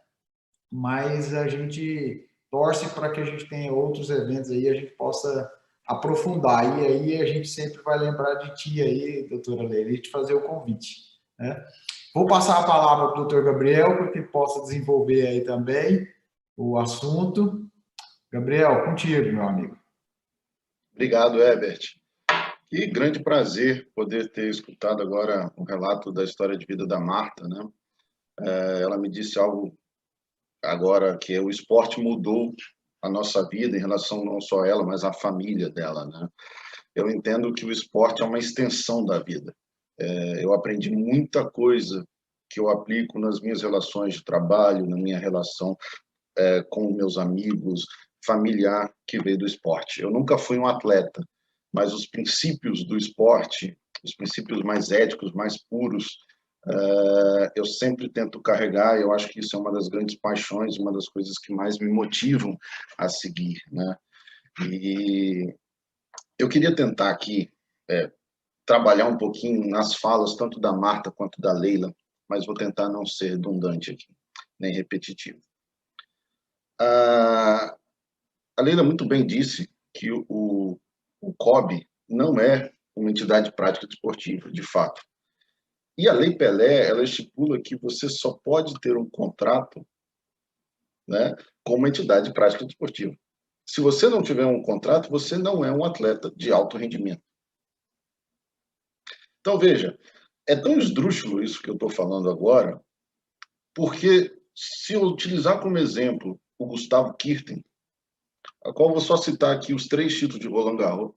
Mas a gente torce para que a gente tenha outros eventos aí, a gente possa aprofundar. E aí a gente sempre vai lembrar de ti aí, doutora Leila, e te fazer o convite, né? Vou passar a palavra para o doutor Gabriel, para que ele possa desenvolver aí também o assunto. Gabriel, contigo, meu amigo. Obrigado, Herbert. Que grande prazer poder ter escutado agora o relato da história de vida da Marta, né? Ela me disse algo agora, que o esporte mudou a nossa vida em relação não só a ela, mas à família dela, né? Eu entendo que o esporte é uma extensão da vida. Eu aprendi muita coisa que eu aplico nas minhas relações de trabalho, na minha relação com meus amigos, familiar, que veio do esporte. Eu nunca fui um atleta, mas os princípios do esporte, os princípios mais éticos, mais puros, eu sempre tento carregar. Eu acho que isso é uma das grandes paixões, uma das coisas que mais me motivam a seguir, né? E eu queria tentar aqui trabalhar um pouquinho nas falas, tanto da Marta quanto da Leila, mas vou tentar não ser redundante aqui, nem repetitivo. A Leila muito bem disse que o COB não é uma entidade de prática desportiva, de fato. E a Lei Pelé, ela estipula que você só pode ter um contrato, né, com uma entidade de prática desportiva. Se você não tiver um contrato, você não é um atleta de alto rendimento. Então, veja, é tão esdrúxulo isso que eu estou falando agora, porque se eu utilizar como exemplo o Gustavo Kirten, a qual vou só citar aqui os 3 títulos de Roland Garros,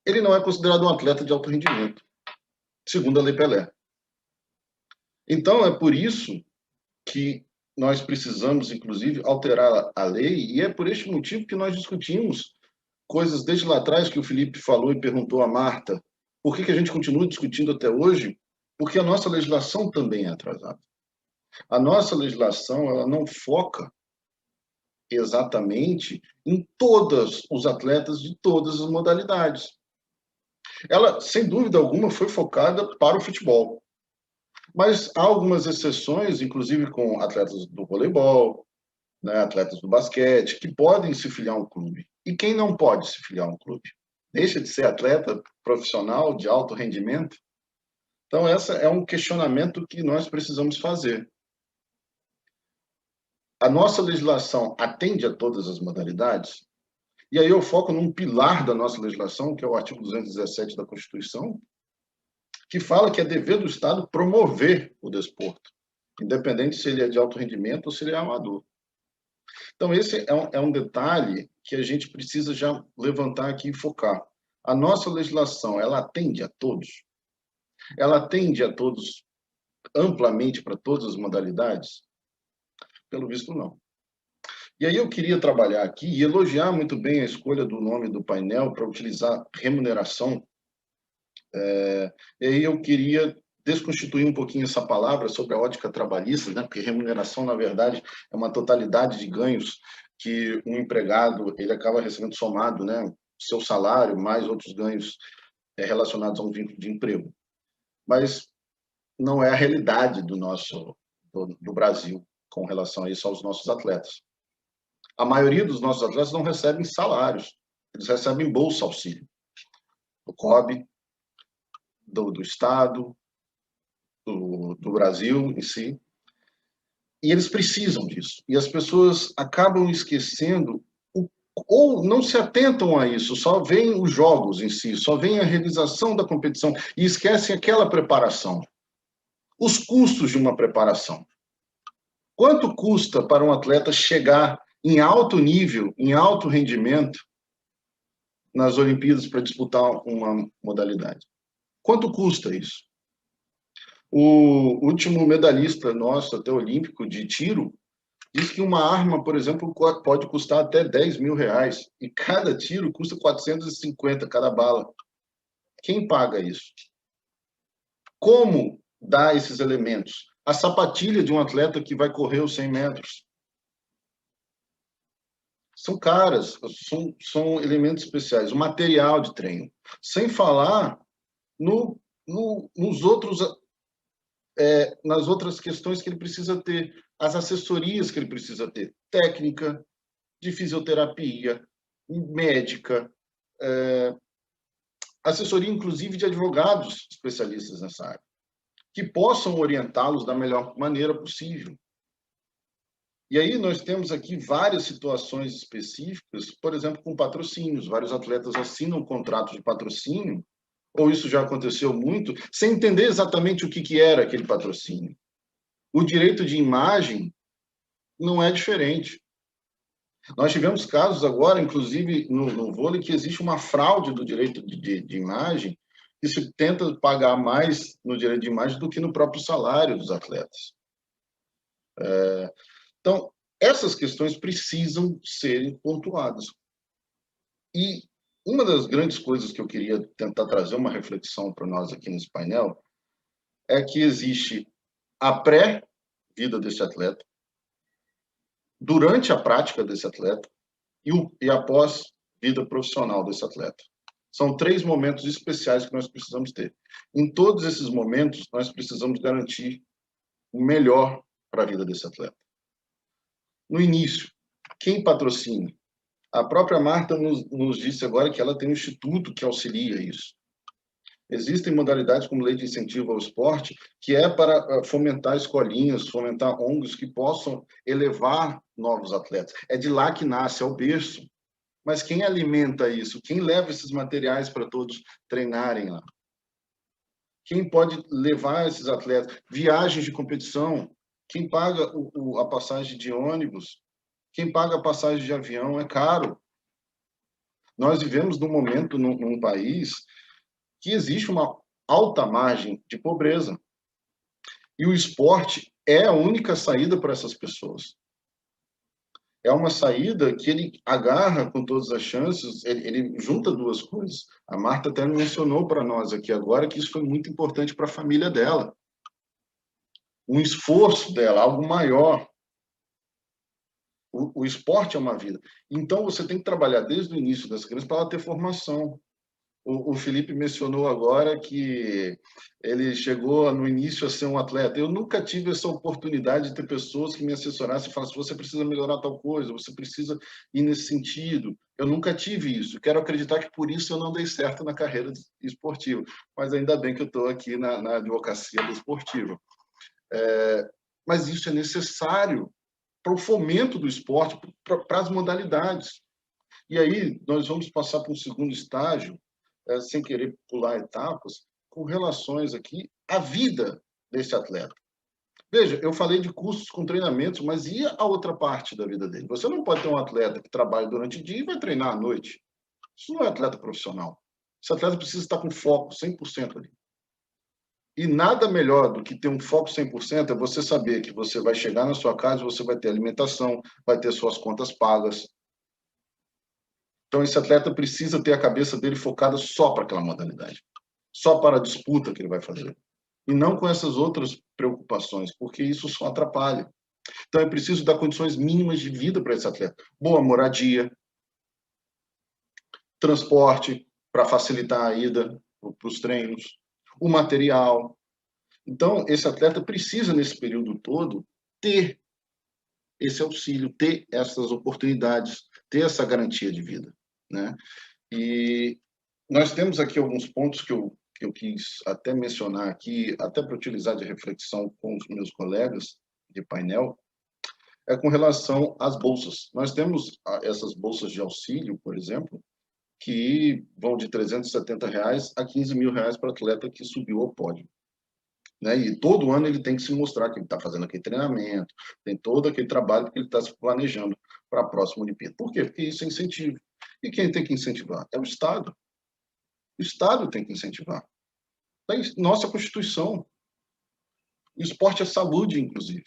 ele não é considerado um atleta de alto rendimento, segundo a Lei Pelé. Então, é por isso que nós precisamos, inclusive, alterar a lei, e é por este motivo que nós discutimos coisas desde lá atrás, que o Felipe falou e perguntou a Marta, por que a gente continua discutindo até hoje? Porque a nossa legislação também é atrasada. A nossa legislação, ela não foca exatamente em todos os atletas de todas as modalidades. Ela, sem dúvida alguma, foi focada para o futebol. Mas há algumas exceções, inclusive com atletas do voleibol, né, atletas do basquete, que podem se filiar a um clube. E quem não pode se filiar a um clube? Deixa de ser atleta profissional de alto rendimento? Então, esse é um questionamento que nós precisamos fazer. A nossa legislação atende a todas as modalidades? E aí eu foco num pilar da nossa legislação, que é o artigo 217 da Constituição, que fala que é dever do Estado promover o desporto, independente se ele é de alto rendimento ou se ele é amador. Então, esse é um detalhe que a gente precisa já levantar aqui e focar. A nossa legislação, ela atende a todos? Ela atende a todos amplamente para todas as modalidades? Pelo visto, não. E aí eu queria trabalhar aqui e elogiar muito bem a escolha do nome do painel para utilizar remuneração. E aí eu queria desconstituir um pouquinho essa palavra sobre a ótica trabalhista, né? Porque remuneração, na verdade, é uma totalidade de ganhos que um empregado ele acaba recebendo somado, né? Seu salário mais outros ganhos relacionados a um vínculo de emprego. Mas não é a realidade do Brasil com relação a isso aos nossos atletas. A maioria dos nossos atletas não recebem salários, eles recebem bolsa auxílio, do COB, do Estado, do Brasil em si, e eles precisam disso. E as pessoas acabam esquecendo ou não se atentam a isso, só veem os jogos em si, só veem a realização da competição e esquecem aquela preparação. Os custos de uma preparação. Quanto custa para um atleta chegar em alto nível, em alto rendimento, nas Olimpíadas para disputar uma modalidade? Quanto custa isso? O último medalhista nosso, até olímpico, de tiro, diz que uma arma, por exemplo, pode custar até R$10.000, e cada tiro custa 450 cada bala. Quem paga isso? Como dar esses elementos? A sapatilha de um atleta que vai correr os 100 metros. São caras, são elementos especiais. O material de treino. Sem falar nos outros, nas outras questões que ele precisa ter, as assessorias que ele precisa ter, técnica, de fisioterapia, médica, assessoria inclusive de advogados especialistas nessa área, que possam orientá-los da melhor maneira possível. E aí nós temos aqui várias situações específicas, por exemplo, com patrocínios. Vários atletas assinam contratos de patrocínio, ou isso já aconteceu muito, sem entender exatamente o que era aquele patrocínio. O direito de imagem não é diferente. Nós tivemos casos agora, inclusive no vôlei, que existe uma fraude do direito de imagem, que se tenta pagar mais no direito de imagem do que no próprio salário dos atletas. Então, essas questões precisam serem pontuadas. E uma das grandes coisas que eu queria tentar trazer uma reflexão para nós aqui nesse painel é que existe a pré-vida desse atleta, durante a prática desse atleta e após vida profissional desse atleta. São 3 momentos especiais que nós precisamos ter. Em todos esses momentos, nós precisamos garantir o melhor para a vida desse atleta. No início, quem patrocina? A própria Marta nos disse agora que ela tem um instituto que auxilia isso. Existem modalidades como lei de incentivo ao esporte, que é para fomentar escolinhas, fomentar ONGs que possam elevar novos atletas. É de lá que nasce, é o berço. Mas quem alimenta isso? Quem leva esses materiais para todos treinarem lá? Quem pode levar esses atletas? Viagens de competição. Quem paga a passagem de ônibus, quem paga a passagem de avião é caro. Nós vivemos num momento, num país, que existe uma alta margem de pobreza. E o esporte é a única saída para essas pessoas. É uma saída que ele agarra com todas as chances, ele junta duas coisas. A Marta até mencionou para nós aqui agora que isso foi muito importante para a família dela. Um esforço dela, algo maior. O esporte é uma vida. Então, você tem que trabalhar desde o início das crianças para ela ter formação. O Felipe mencionou agora que ele chegou no início a ser um atleta. Eu nunca tive essa oportunidade de ter pessoas que me assessorassem e falassem: você precisa melhorar tal coisa, você precisa ir nesse sentido. Eu nunca tive isso. Quero acreditar que por isso eu não dei certo na carreira esportiva. Mas ainda bem que eu estou aqui na advocacia esportiva. Mas isso é necessário para o fomento do esporte, para as modalidades. E aí nós vamos passar para um segundo estágio, sem querer pular etapas, com relações aqui à vida desse atleta. Veja, eu falei de cursos com treinamentos, mas e a outra parte da vida dele? Você não pode ter um atleta que trabalha durante o dia e vai treinar à noite. Isso não é atleta profissional. Esse atleta precisa estar com foco 100% ali. E nada melhor do que ter um foco 100% é você saber que você vai chegar na sua casa, você vai ter alimentação, vai ter suas contas pagas. Então, esse atleta precisa ter a cabeça dele focada só para aquela modalidade, só para a disputa que ele vai fazer. E não com essas outras preocupações, porque isso só atrapalha. Então, é preciso dar condições mínimas de vida para esse atleta. Boa moradia, transporte para facilitar a ida para os treinos, o material. Então, esse atleta precisa, nesse período todo, ter esse auxílio, ter essas oportunidades, ter essa garantia de vida, né? E nós temos aqui alguns pontos que eu quis até mencionar aqui, até para utilizar de reflexão com os meus colegas de painel, com relação às bolsas. Nós temos essas bolsas de auxílio, por exemplo, que vão de R$370 a R$15.000 para o atleta que subiu ao pódio. Né? E todo ano ele tem que se mostrar que ele está fazendo aquele treinamento, tem todo aquele trabalho que ele está se planejando para a próxima Olimpíada. Por quê? Porque isso é incentivo. E quem tem que incentivar? É o Estado. O Estado tem que incentivar. É nossa Constituição. O esporte é saúde, inclusive.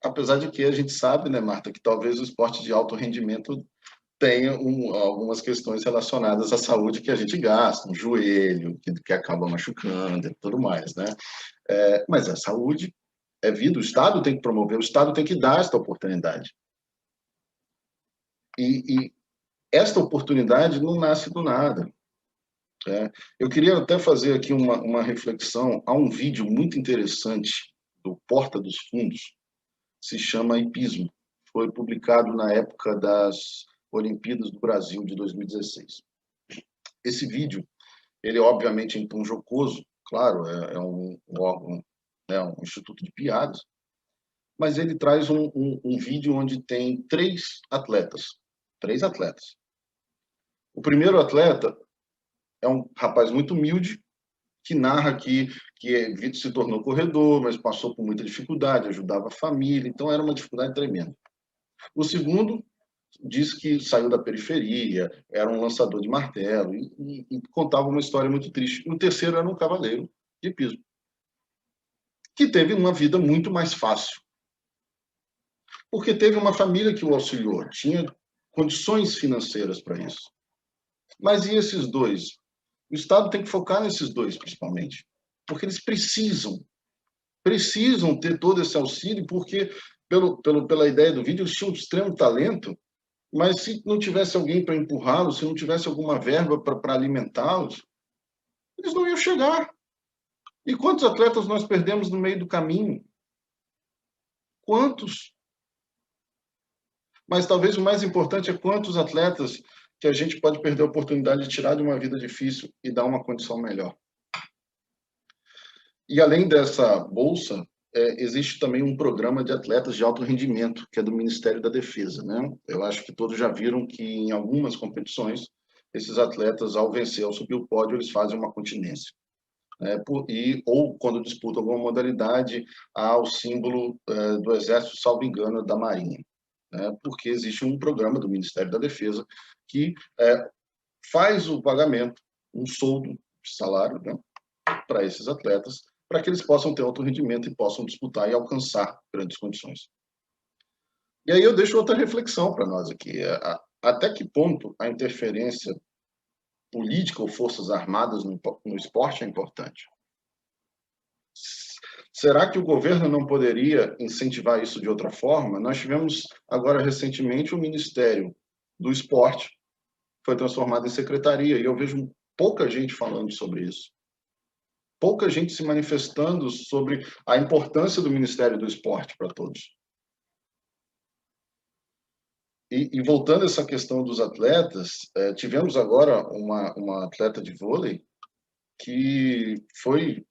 Apesar de que a gente sabe, né, Marta, que talvez o esporte de alto rendimento tenha algumas questões relacionadas à saúde que a gente gasta, um joelho, que acaba machucando e tudo mais, né? Mas a saúde é vida, o Estado tem que promover, o Estado tem que dar esta oportunidade. E esta oportunidade não nasce do nada. Eu queria até fazer aqui uma reflexão a um vídeo muito interessante do Porta dos Fundos, se chama Hipismo. Foi publicado na época das Olimpíadas do Brasil de 2016. Esse vídeo, ele obviamente é em tom jocoso, claro, é um órgão, um instituto de piadas, mas ele traz um vídeo onde tem três atletas. O primeiro atleta é um rapaz muito humilde, que narra que se tornou corredor, mas passou por muita dificuldade, ajudava a família, então era uma dificuldade tremenda. O segundo diz que saiu da periferia, era um lançador de martelo e contava uma história muito triste. O terceiro era um cavaleiro de hipismo, que teve uma vida muito mais fácil, porque teve uma família que o auxiliou, tinha condições financeiras para isso. Mas e esses dois? O Estado tem que focar nesses dois, principalmente, porque eles precisam ter todo esse auxílio, porque, pela ideia do vídeo, eles tinham um extremo talento, mas se não tivesse alguém para empurrá-los, se não tivesse alguma verba para alimentá-los, eles não iam chegar. E quantos atletas nós perdemos no meio do caminho? Quantos? Mas talvez o mais importante é quantos atletas que a gente pode perder a oportunidade de tirar de uma vida difícil e dar uma condição melhor. E além dessa bolsa, existe também um programa de atletas de alto rendimento, que é do Ministério da Defesa, né? Eu acho que todos já viram que em algumas competições, esses atletas, ao vencer, ao subir o pódio, eles fazem uma continência. ou quando disputa alguma modalidade, há o símbolo do Exército, salvo engano, da Marinha, né? Porque existe um programa do Ministério da Defesa que faz o pagamento, um soldo de salário, né, para esses atletas, para que eles possam ter alto rendimento e possam disputar e alcançar grandes condições. E aí eu deixo outra reflexão para nós aqui. Até que ponto a interferência política ou forças armadas no esporte é importante? Será que o governo não poderia incentivar isso de outra forma? Nós tivemos agora recentemente o Ministério do Esporte, foi transformado em secretaria, e eu vejo pouca gente falando sobre isso. Pouca gente se manifestando sobre a importância do Ministério do Esporte para todos. E voltando a essa questão dos atletas, tivemos agora uma atleta de vôlei que foi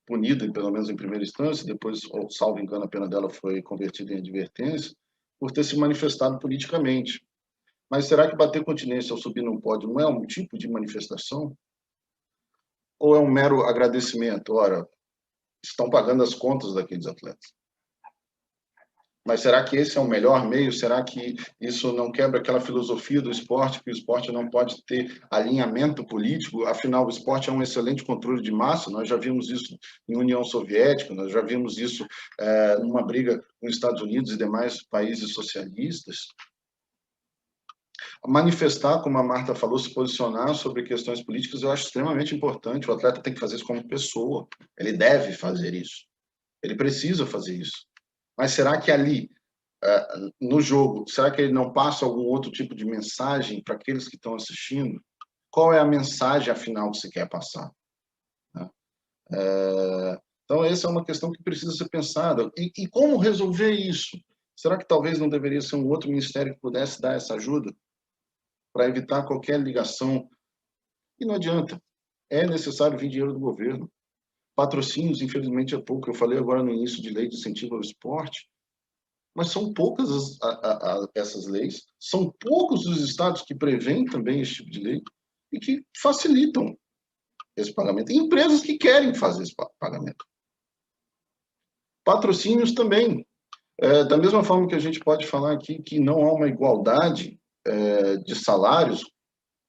punida, pelo menos em primeira instância, depois, salvo engano, a pena dela foi convertida em advertência, por ter se manifestado politicamente. Mas será que bater continência ao subir num pódio não é um tipo de manifestação? Ou é um mero agradecimento? Ora, estão pagando as contas daqueles atletas. Mas será que esse é o melhor meio? Será que isso não quebra aquela filosofia do esporte, que o esporte não pode ter alinhamento político? Afinal, o esporte é um excelente controle de massa. Nós já vimos isso em União Soviética, nós já vimos isso numa briga com os Estados Unidos e demais países socialistas. Manifestar, como a Marta falou, se posicionar sobre questões políticas, eu acho extremamente importante. O atleta tem que fazer isso como pessoa. Ele deve fazer isso. Ele precisa fazer isso. Mas será que ali, no jogo, será que ele não passa algum outro tipo de mensagem para aqueles que estão assistindo? Qual é a mensagem, afinal, que se quer passar? Então, essa é uma questão que precisa ser pensada. E como resolver isso? Será que talvez não deveria ser um outro ministério que pudesse dar essa ajuda para evitar qualquer ligação? E não adianta. É necessário vir dinheiro do governo. Patrocínios, infelizmente, é pouco. Eu falei agora no início de lei de incentivo ao esporte, mas são poucas essas leis, são poucos os estados que prevêem também esse tipo de lei e que facilitam esse pagamento. E empresas que querem fazer esse pagamento. Patrocínios também. Da mesma forma que a gente pode falar aqui que não há uma igualdade de salários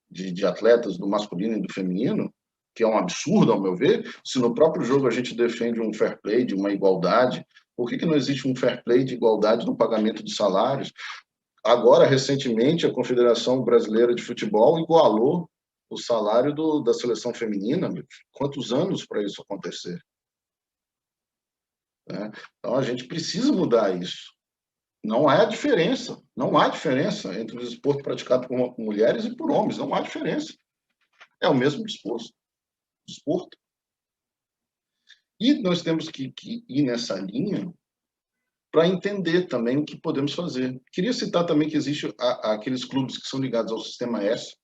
de atletas do masculino e do feminino, que é um absurdo, ao meu ver, se no próprio jogo a gente defende um fair play, de uma igualdade, por que não existe um fair play de igualdade no pagamento de salários? Agora, recentemente, a Confederação Brasileira de Futebol igualou o salário da seleção feminina. Quantos anos para isso acontecer? Então, a gente precisa mudar isso. Não há diferença entre o desporto praticado por mulheres e por homens, não há diferença. É o mesmo desporto. E nós temos que ir nessa linha para entender também o que podemos fazer. Queria citar também que existe aqueles clubes que são ligados ao Sistema S,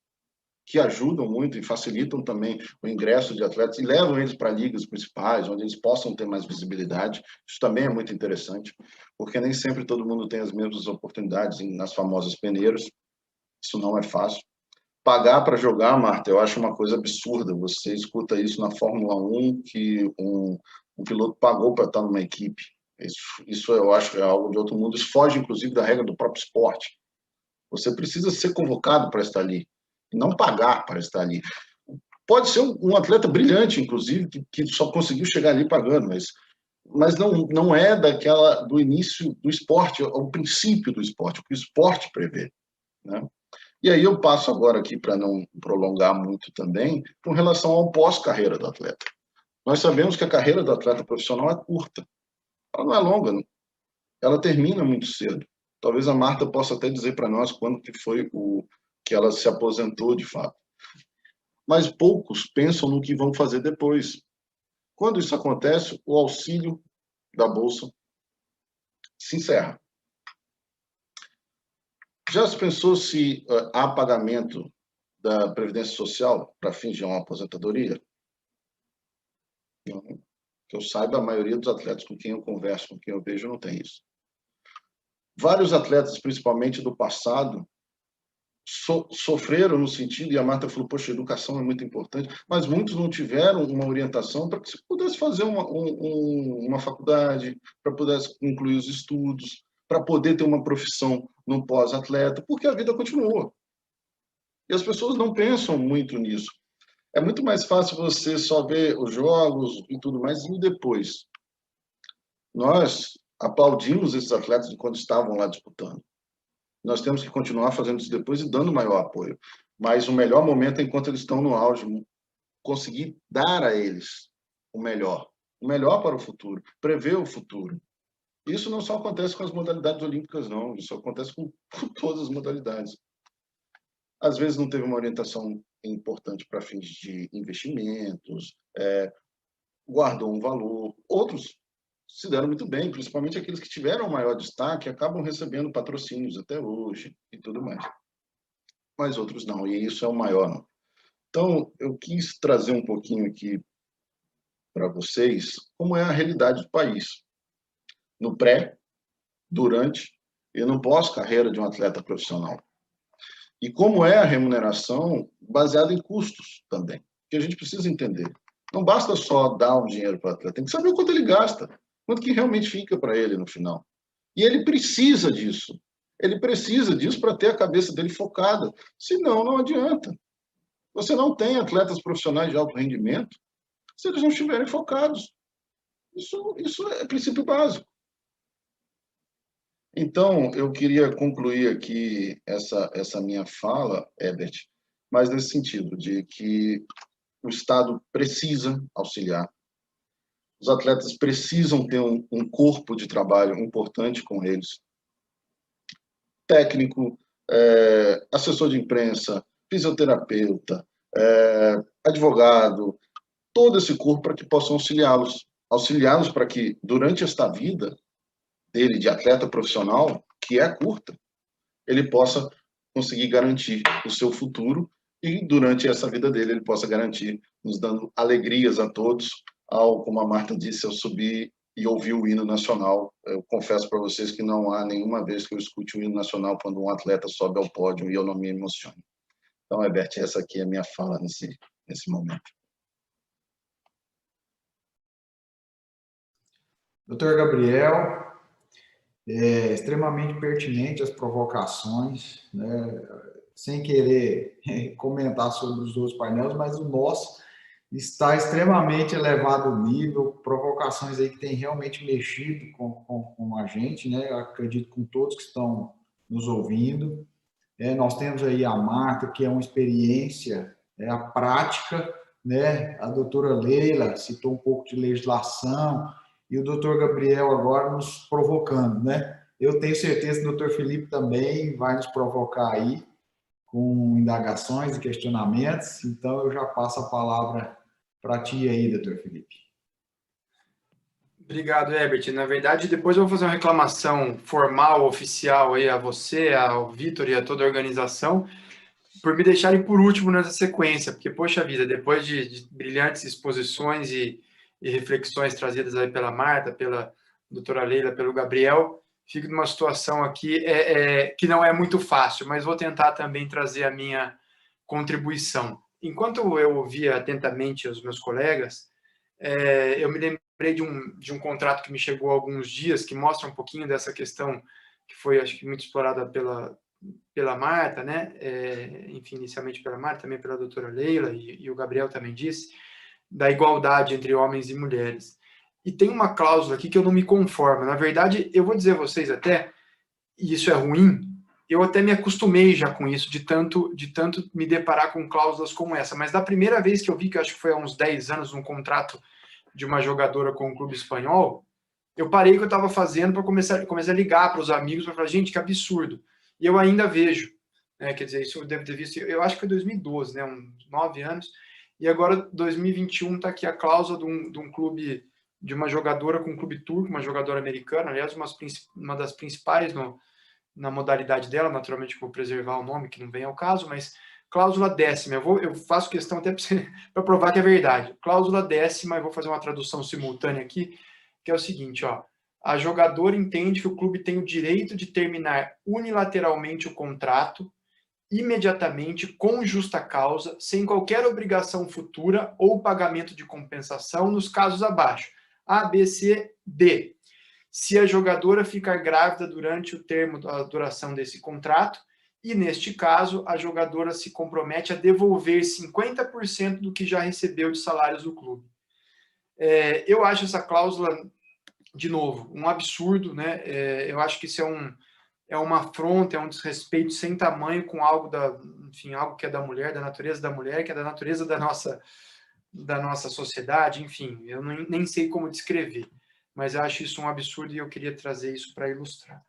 que ajudam muito e facilitam também o ingresso de atletas e levam eles para ligas principais, onde eles possam ter mais visibilidade. Isso também é muito interessante, porque nem sempre todo mundo tem as mesmas oportunidades nas famosas peneiras. Isso não é fácil. Pagar para jogar, Marta, eu acho uma coisa absurda. Você escuta isso na Fórmula 1, que um piloto pagou para estar numa equipe. Isso eu acho que é algo de outro mundo. Isso foge, inclusive, da regra do próprio esporte. Você precisa ser convocado para estar ali, e não pagar para estar ali. Pode ser um atleta brilhante, inclusive, que só conseguiu chegar ali pagando, mas não é do início do esporte, é o princípio do esporte, o que o esporte prevê, né? E aí eu passo agora aqui, para não prolongar muito também, com relação ao pós-carreira do atleta. Nós sabemos que a carreira do atleta profissional é curta. Ela não é longa, não. Ela termina muito cedo. Talvez a Marta possa até dizer para nós quando que foi que ela se aposentou de fato. Mas poucos pensam no que vão fazer depois. Quando isso acontece, o auxílio da Bolsa se encerra. Já se pensou se há pagamento da Previdência Social para fins de uma aposentadoria? Não. Que eu saiba, a maioria dos atletas com quem eu converso, com quem eu vejo, não tem isso. Vários atletas, principalmente do passado, sofreram no sentido, e a Marta falou, poxa, a educação é muito importante, mas muitos não tiveram uma orientação para que se pudesse fazer uma faculdade, para pudesse concluir os estudos, para poder ter uma profissão no pós-atleta, porque a vida continua. E as pessoas não pensam muito nisso. É muito mais fácil você só ver os jogos e tudo mais, e depois. Nós aplaudimos esses atletas enquanto estavam lá disputando. Nós temos que continuar fazendo isso depois e dando maior apoio. Mas o melhor momento é enquanto eles estão no auge, conseguir dar a eles o melhor para o futuro, prever o futuro. Isso não só acontece com as modalidades olímpicas, não. Isso acontece com todas as modalidades. Às vezes não teve uma orientação importante para fins de investimentos, guardou um valor. Outros se deram muito bem, principalmente aqueles que tiveram maior destaque, acabam recebendo patrocínios até hoje e tudo mais. Mas outros não, e isso é o maior, não. Então, eu quis trazer um pouquinho aqui para vocês como é a realidade do país. No pré, durante e no pós-carreira de um atleta profissional. E como é a remuneração baseada em custos também, que a gente precisa entender. Não basta só dar o dinheiro para o atleta, tem que saber o quanto ele gasta, quanto que realmente fica para ele no final. E ele precisa disso. Ele precisa disso para ter a cabeça dele focada. Senão, não adianta. Você não tem atletas profissionais de alto rendimento se eles não estiverem focados. Isso é princípio básico. Então, eu queria concluir aqui essa minha fala, Herbert, mas nesse sentido, de que o Estado precisa auxiliar. Os atletas precisam ter um corpo de trabalho importante com eles. Técnico, assessor de imprensa, fisioterapeuta, advogado, todo esse corpo para que possam auxiliá-los para que, durante esta vida dele de atleta profissional, que é curta, ele possa conseguir garantir o seu futuro e, durante essa vida dele, ele possa garantir, nos dando alegrias a todos, como a Marta disse, ao subir e ouvir o hino nacional. Eu confesso para vocês que não há nenhuma vez que eu escute o hino nacional quando um atleta sobe ao pódio e eu não me emociono. Então, Herbert, essa aqui é a minha fala nesse momento. Doutor Gabriel, extremamente pertinente as provocações, né? Sem querer comentar sobre os outros painéis, mas o nosso está extremamente elevado o nível, provocações aí que têm realmente mexido com a gente, né? Eu acredito com todos que estão nos ouvindo. Nós temos aí a Marta, que é uma experiência, a prática, né? A doutora Leila citou um pouco de legislação, e o doutor Gabriel agora nos provocando, né? Eu tenho certeza que o doutor Felipe também vai nos provocar aí com indagações e questionamentos, então eu já passo a palavra para ti aí, doutor Felipe. Obrigado, Herbert. Na verdade, depois eu vou fazer uma reclamação formal, oficial aí a você, ao Vitor e a toda a organização, por me deixarem por último nessa sequência, porque, poxa vida, depois de brilhantes exposições e reflexões trazidas aí pela Marta, pela doutora Leila, pelo Gabriel, fico numa situação aqui que não é muito fácil, mas vou tentar também trazer a minha contribuição. Enquanto eu ouvia atentamente os meus colegas, eu me lembrei de um contrato que me chegou há alguns dias, que mostra um pouquinho dessa questão que foi, acho que, muito explorada pela Marta, né? Enfim, inicialmente pela Marta, também pela doutora Leila, e o Gabriel também disse, da igualdade entre homens e mulheres. E tem uma cláusula aqui que eu não me conformo. Na verdade, eu vou dizer a vocês até, e isso é ruim, eu até me acostumei já com isso, de tanto me deparar com cláusulas como essa. Mas da primeira vez que eu vi, que eu acho que foi há uns 10 anos, um contrato de uma jogadora com um clube espanhol, eu parei o que eu estava fazendo para começar a ligar para os amigos, para falar, gente, que absurdo. E eu ainda vejo, né, quer dizer, isso eu devo ter visto, eu acho que foi 2012, né, uns 9 anos, e agora 2021 está aqui a cláusula de um clube, de uma jogadora com um clube turco, uma jogadora americana, aliás, uma das principais na modalidade dela, naturalmente vou preservar o nome, que não vem ao caso, mas cláusula 10ª, eu faço questão até para provar que é verdade. Cláusula 10ª, eu vou fazer uma tradução simultânea aqui, que é o seguinte, ó, a jogadora entende que o clube tem o direito de terminar unilateralmente o contrato imediatamente, com justa causa, sem qualquer obrigação futura ou pagamento de compensação nos casos abaixo. A, B, C, D. Se a jogadora ficar grávida durante o termo da duração desse contrato, e neste caso, a jogadora se compromete a devolver 50% do que já recebeu de salários do clube. Eu acho essa cláusula, de novo, um absurdo, né? Eu acho que isso é uma afronta, é um desrespeito sem tamanho com algo algo que é da mulher, da natureza da mulher, que é da natureza da nossa sociedade, enfim, eu nem sei como descrever, mas eu acho isso um absurdo e eu queria trazer isso para ilustrar.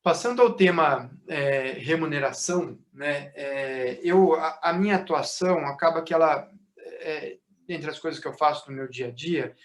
Passando ao tema remuneração, né, a minha atuação acaba que ela, entre as coisas que eu faço no meu dia a dia,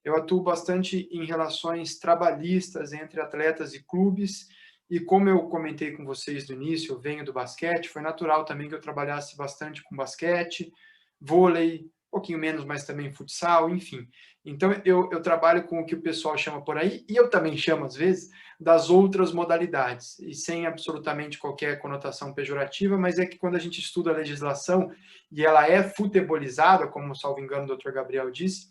eu atuo bastante em relações trabalhistas entre atletas e clubes, e como eu comentei com vocês no início, eu venho do basquete, foi natural também que eu trabalhasse bastante com basquete, vôlei, um pouquinho menos, mas também futsal, enfim. Então, eu trabalho com o que o pessoal chama por aí, e eu também chamo, às vezes, das outras modalidades, e sem absolutamente qualquer conotação pejorativa, mas é que quando a gente estuda a legislação, e ela é futebolizada, como, salvo engano, o Dr. Gabriel disse,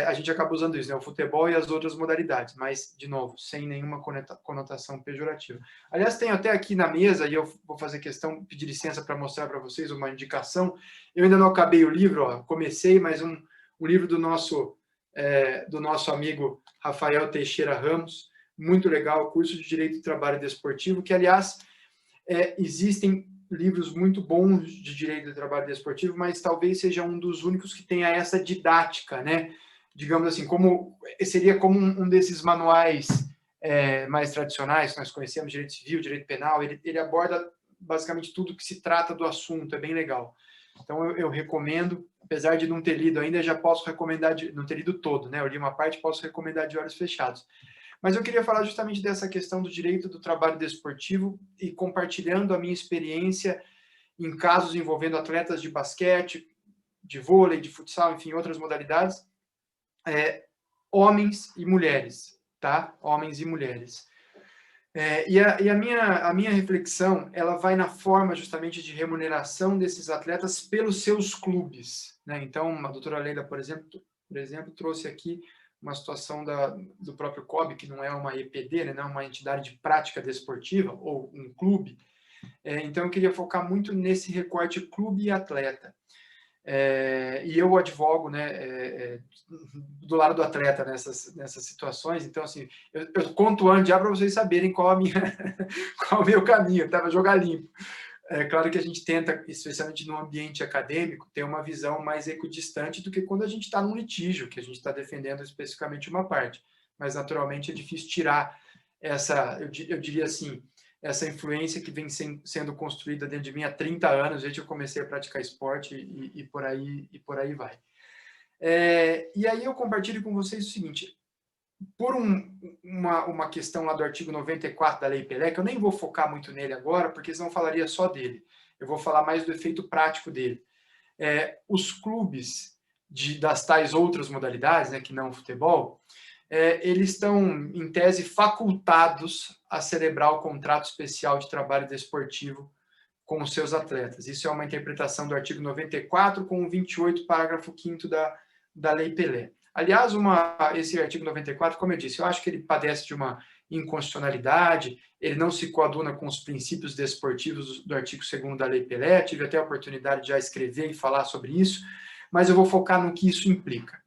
a gente acaba usando isso, né? O futebol e as outras modalidades, mas, de novo, sem nenhuma conotação pejorativa. Aliás, tenho até aqui na mesa, e eu vou fazer questão, pedir licença para mostrar para vocês uma indicação. Eu ainda não acabei o livro, ó, comecei, mas um livro do nosso amigo Rafael Teixeira Ramos, muito legal, curso de Direito do Trabalho Desportivo, que, aliás, existem livros muito bons de direito do trabalho desportivo, mas talvez seja um dos únicos que tenha essa didática, né? Digamos assim, seria como um desses manuais mais tradicionais que nós conhecemos, direito civil, direito penal, ele aborda basicamente tudo que se trata do assunto, é bem legal. Então, eu recomendo, apesar de não ter lido ainda, já posso recomendar, não ter lido todo, né? Eu li uma parte, posso recomendar de olhos fechados. Mas eu queria falar justamente dessa questão do direito do trabalho desportivo e compartilhando a minha experiência em casos envolvendo atletas de basquete, de vôlei, de futsal, enfim, outras modalidades, homens e mulheres, tá? Homens e mulheres. E a minha reflexão, ela vai na forma justamente de remuneração desses atletas pelos seus clubes, né? Então, a doutora Leila, por exemplo, trouxe aqui uma situação do próprio COB, que não é uma EPD, né, não é uma entidade de prática desportiva, ou um clube. Então, eu queria focar muito nesse recorte clube e atleta. E eu advogo, né, do lado do atleta nessas situações. Então, assim, eu conto antes já para vocês saberem qual o meu caminho, tá? Para jogar limpo. É claro que a gente tenta, especialmente no ambiente acadêmico, ter uma visão mais equidistante do que quando a gente está num litígio, que a gente está defendendo especificamente uma parte. Mas, naturalmente, é difícil tirar eu diria assim, essa influência que vem sendo construída dentro de mim há 30 anos, desde que eu comecei a praticar esporte e por aí vai. E aí eu compartilho com vocês o seguinte: por uma questão lá do artigo 94 da Lei Pelé, que eu nem vou focar muito nele agora, porque senão eu falaria só dele. Eu vou falar mais do efeito prático dele. Os clubes das tais outras modalidades, né, que não o futebol, eles estão, em tese, facultados a celebrar o contrato especial de trabalho desportivo com os seus atletas. Isso é uma interpretação do artigo 94 com o 28, parágrafo 5º da Lei Pelé. Aliás, esse artigo 94, como eu disse, eu acho que ele padece de uma inconstitucionalidade, ele não se coaduna com os princípios desportivos do artigo 2º da Lei Pelé, tive até a oportunidade de já escrever e falar sobre isso, mas eu vou focar no que isso implica.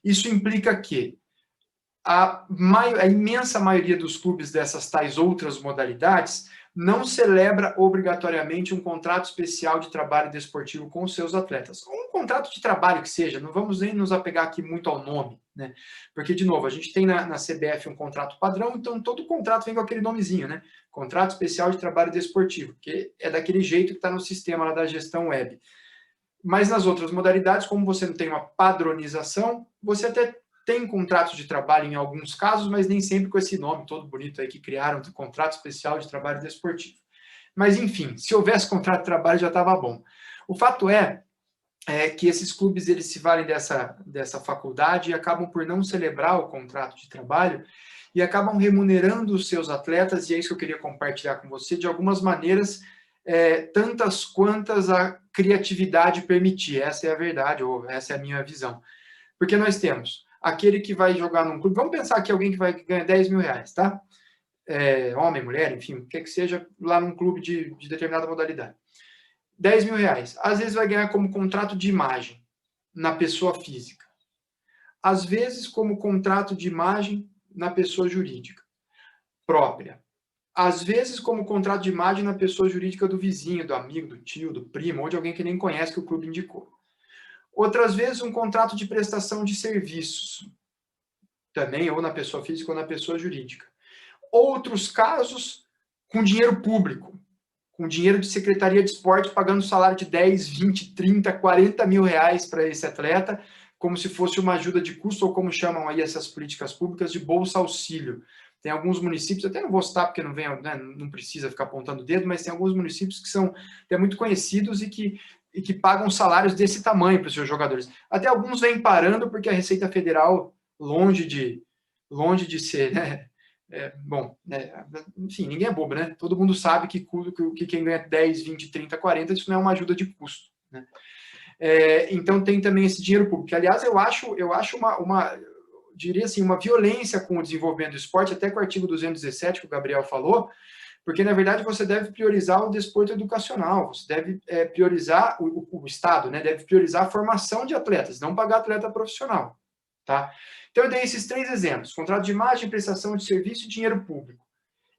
Isso implica que a imensa maioria dos clubes dessas tais outras modalidades não celebra obrigatoriamente um contrato especial de trabalho desportivo com os seus atletas. Um contrato de trabalho que seja, não vamos nem nos apegar aqui muito ao nome, né? Porque, de novo, a gente tem na CBF um contrato padrão, então todo contrato vem com aquele nomezinho, né? Contrato especial de trabalho desportivo, que é daquele jeito que está no sistema lá da gestão web. Mas nas outras modalidades, como você não tem uma padronização, você até tem contratos de trabalho em alguns casos, mas nem sempre com esse nome todo bonito aí que criaram, do contrato especial de trabalho desportivo. Mas, enfim, se houvesse contrato de trabalho já estava bom. O fato é que esses clubes eles se valem dessa faculdade e acabam por não celebrar o contrato de trabalho e acabam remunerando os seus atletas, e é isso que eu queria compartilhar com você, de algumas maneiras tantas quantas a criatividade permitir. Essa é a verdade, ou essa é a minha visão. Porque nós temos aquele que vai jogar num clube, vamos pensar que alguém que vai ganhar 10 mil reais, tá? Homem, mulher, enfim, o que seja, lá num clube de determinada modalidade. 10 mil reais. Às vezes vai ganhar como contrato de imagem na pessoa física. Às vezes como contrato de imagem na pessoa jurídica própria. Às vezes como contrato de imagem na pessoa jurídica do vizinho, do amigo, do tio, do primo, ou de alguém que nem conhece que o clube indicou. Outras vezes um contrato de prestação de serviços, também ou na pessoa física ou na pessoa jurídica. Outros casos com dinheiro público, com dinheiro de Secretaria de Esporte, pagando salário de 10, 20, 30, 40 mil reais para esse atleta, como se fosse uma ajuda de custo, ou como chamam aí essas políticas públicas, de bolsa auxílio. Tem alguns municípios, até não vou citar porque não precisa ficar apontando o dedo, mas tem alguns municípios que são até muito conhecidos e que pagam salários desse tamanho para os seus jogadores. Até alguns vêm parando porque a Receita Federal, longe de ser, né? Enfim, ninguém é bobo, né? Todo mundo sabe que quem ganha 10, 20, 30, 40, isso não é uma ajuda de custo, né? Então tem também esse dinheiro público, que, aliás, eu acho diria assim, uma violência com o desenvolvimento do esporte, até com o artigo 217 que o Gabriel falou, porque, na verdade, você deve priorizar o desporto educacional, você deve priorizar, o Estado, né, deve priorizar a formação de atletas, não pagar atleta profissional, tá? Então, eu dei esses 3 exemplos: contrato de imagem, prestação de serviço e dinheiro público.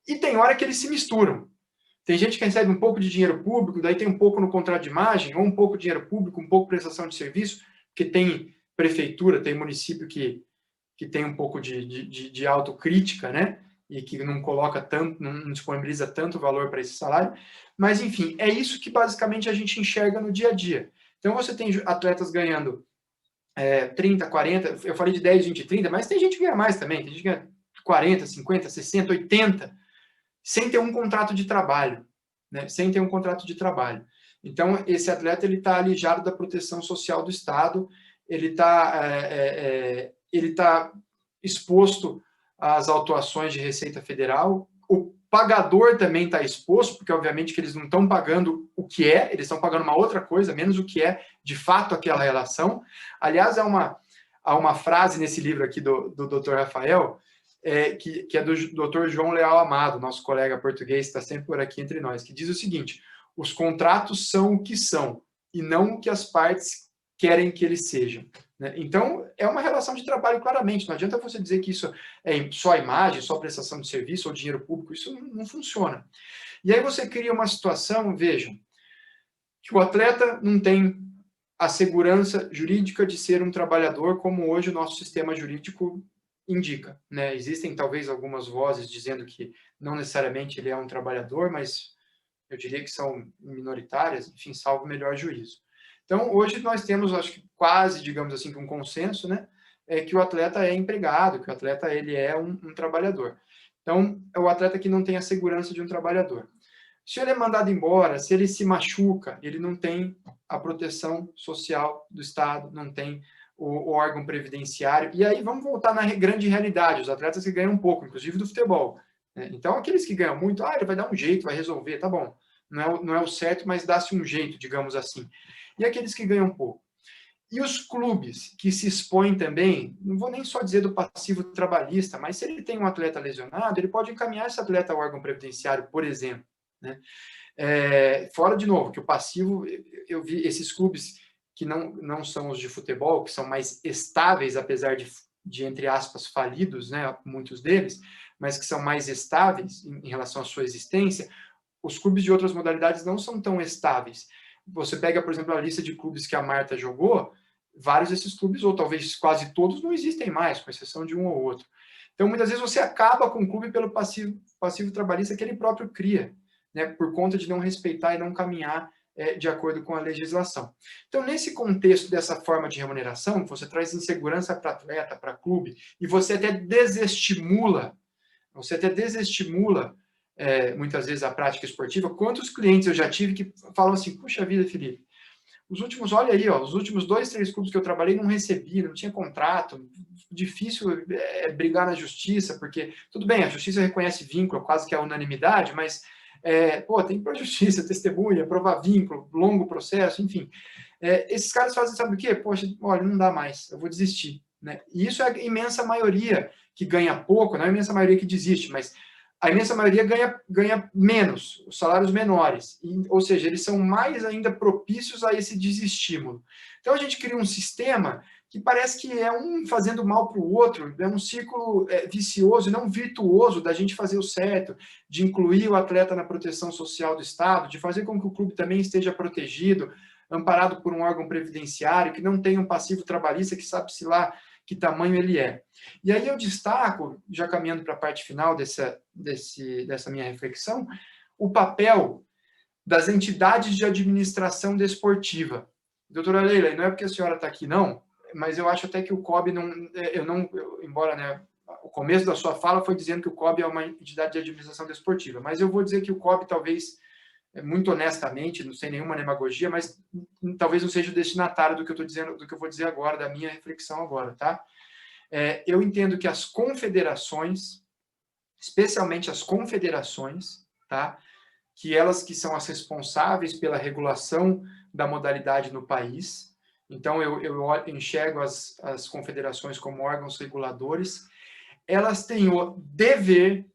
E tem hora que eles se misturam. Tem gente que recebe um pouco de dinheiro público, daí tem um pouco no contrato de imagem, ou um pouco de dinheiro público, um pouco prestação de serviço, porque tem prefeitura, tem município que tem um pouco de autocrítica, né? E que não coloca tanto, não disponibiliza tanto valor para esse salário. Mas, enfim, é isso que basicamente a gente enxerga no dia a dia. Então, você tem atletas ganhando 30, 40, eu falei de 10, 20, 30, mas tem gente que ganha mais também, tem gente que ganha 40, 50, 60, 80, sem ter um contrato de trabalho, né? Sem ter um contrato de trabalho. Então, esse atleta ele está alijado da proteção social do Estado, ele está exposto às autuações de Receita Federal, o pagador também está exposto, porque obviamente que eles não estão pagando o que é, eles estão pagando uma outra coisa, menos o que é de fato aquela relação. Aliás, há uma frase nesse livro aqui do Dr. Rafael, que é do Dr. João Leal Amado, nosso colega português, que está sempre por aqui entre nós, que diz o seguinte: os contratos são o que são, e não o que as partes querem que eles sejam. Né? Então, é uma relação de trabalho claramente. Não adianta você dizer que isso é só imagem, só prestação de serviço ou dinheiro público. Isso não funciona. E aí você cria uma situação, vejam, que o atleta não tem a segurança jurídica de ser um trabalhador, como hoje o nosso sistema jurídico indica. Né? Existem talvez algumas vozes dizendo que não necessariamente ele é um trabalhador, mas eu diria que são minoritárias, enfim, salvo o melhor juízo. Então, hoje nós temos, acho que quase, digamos assim, um consenso, né, que o atleta é empregado, que o atleta ele é um trabalhador. Então, é o atleta que não tem a segurança de um trabalhador. Se ele é mandado embora, se ele se machuca, ele não tem a proteção social do Estado, não tem o órgão previdenciário. E aí vamos voltar na grande realidade, os atletas que ganham pouco, inclusive do futebol. Né? Então, aqueles que ganham muito, ele vai dar um jeito, vai resolver, tá bom. Não é o certo, mas dá-se um jeito, digamos assim. E aqueles que ganham pouco. E os clubes que se expõem também, não vou nem só dizer do passivo trabalhista, mas se ele tem um atleta lesionado, ele pode encaminhar esse atleta ao órgão previdenciário, por exemplo. Né? Fora, de novo, que o passivo, eu vi esses clubes que não são os de futebol, que são mais estáveis, apesar de entre aspas, falidos, né, muitos deles, mas que são mais estáveis em relação à sua existência. Os clubes de outras modalidades não são tão estáveis. Você pega, por exemplo, a lista de clubes que a Marta jogou, vários desses clubes, ou talvez quase todos, não existem mais, com exceção de um ou outro. Então, muitas vezes você acaba com o clube pelo passivo trabalhista que ele próprio cria, né, por conta de não respeitar e não caminhar de acordo com a legislação. Então, nesse contexto dessa forma de remuneração, você traz insegurança para atleta, para clube, e você até desestimula muitas vezes a prática esportiva. Quantos clientes eu já tive que falam assim: puxa vida, Felipe, os últimos 2, 3 clubes que eu trabalhei não recebi, não tinha contrato, difícil brigar na justiça, porque, tudo bem, a justiça reconhece vínculo, quase que a unanimidade, mas tem que ir para a justiça, testemunha, provar vínculo, longo processo, enfim. Esses caras fazem, sabe o quê? Poxa, olha, não dá mais, eu vou desistir. Né? E isso é a imensa maioria que ganha pouco, não é a imensa maioria que desiste, mas a imensa maioria ganha menos, os salários menores. Ou seja, eles são mais ainda propícios a esse desestímulo. Então, a gente cria um sistema que parece que é um fazendo mal para o outro, é um círculo vicioso e não virtuoso da gente fazer o certo, de incluir o atleta na proteção social do Estado, de fazer com que o clube também esteja protegido, amparado por um órgão previdenciário, que não tenha um passivo trabalhista, que sabe-se lá que tamanho ele é. E aí eu destaco, já caminhando para a parte final dessa minha reflexão, o papel das entidades de administração desportiva. Doutora Leila, não é porque a senhora está aqui, não, mas eu acho até que o COB embora, né, o começo da sua fala foi dizendo que o COB é uma entidade de administração desportiva, mas eu vou dizer que o COB talvez, muito honestamente, não sem nenhuma demagogia, mas talvez não seja o destinatário do que eu estou dizendo, do que eu vou dizer agora, da minha reflexão agora, tá? Eu entendo que as confederações, especialmente as confederações, tá? Que elas que são as responsáveis pela regulação da modalidade no país. Então, eu enxergo as confederações como órgãos reguladores. Elas têm o dever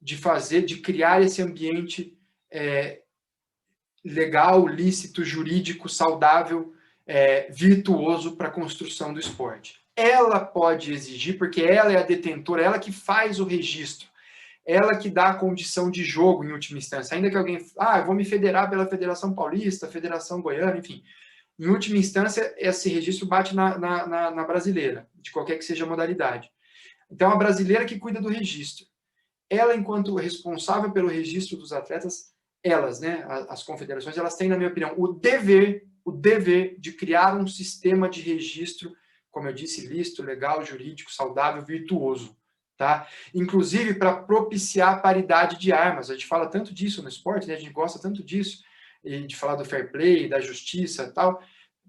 de criar esse ambiente legal, lícito, jurídico, saudável, virtuoso para a construção do esporte. Ela pode exigir, porque ela é a detentora, ela que faz o registro, ela que dá a condição de jogo em última instância. Ainda que alguém, eu vou me federar pela Federação Paulista, Federação Goiana, enfim. Em última instância, esse registro bate na brasileira, de qualquer que seja a modalidade. Então, a brasileira que cuida do registro. Ela, enquanto responsável pelo registro dos atletas, elas, né, as confederações, elas têm, na minha opinião, o dever de criar um sistema de registro, como eu disse, lícito, legal, jurídico, saudável, virtuoso. Tá? Inclusive para propiciar a paridade de armas. A gente fala tanto disso no esporte, né? A gente gosta tanto disso, e de falar do fair play, da justiça e tal.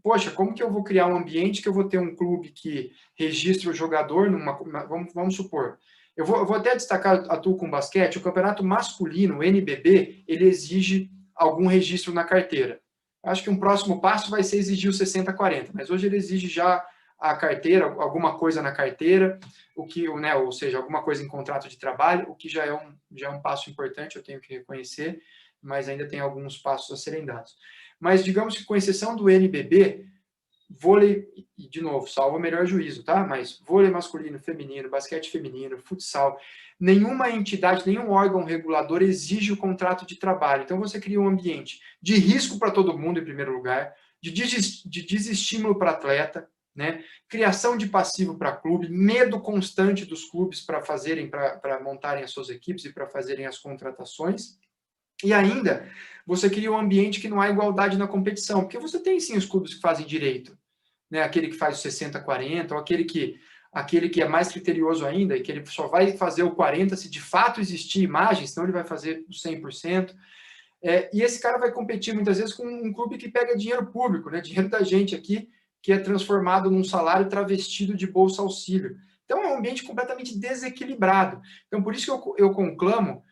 Poxa, como que eu vou criar um ambiente que eu vou ter um clube que registra o jogador vamos supor, eu vou até destacar, atuo com basquete, o campeonato masculino, o NBB, ele exige algum registro na carteira. Acho que um próximo passo vai ser exigir o 60-40, mas hoje ele exige já a carteira, alguma coisa na carteira, né, ou seja, alguma coisa em contrato de trabalho, o que já é um passo importante, eu tenho que reconhecer, mas ainda tem alguns passos a serem dados. Mas digamos que com exceção do NBB, vôlei, e de novo, salvo o melhor juízo, tá? Mas vôlei masculino, feminino, basquete feminino, futsal, nenhuma entidade, nenhum órgão regulador exige o contrato de trabalho. Então você cria um ambiente de risco para todo mundo, em primeiro lugar, de desestímulo para atleta, né? Criação de passivo para clube, medo constante dos clubes para montarem as suas equipes e para fazerem as contratações. E ainda, você cria um ambiente que não há igualdade na competição, porque você tem sim os clubes que fazem direito, né? Aquele que faz o 60-40, ou aquele que é mais criterioso ainda, e que ele só vai fazer o 40 se de fato existir imagem, senão ele vai fazer o 100%. E esse cara vai competir muitas vezes com um clube que pega dinheiro público, né? Dinheiro da gente aqui, que é transformado num salário travestido de bolsa auxílio. Então, é um ambiente completamente desequilibrado. Então, por isso que eu conclamo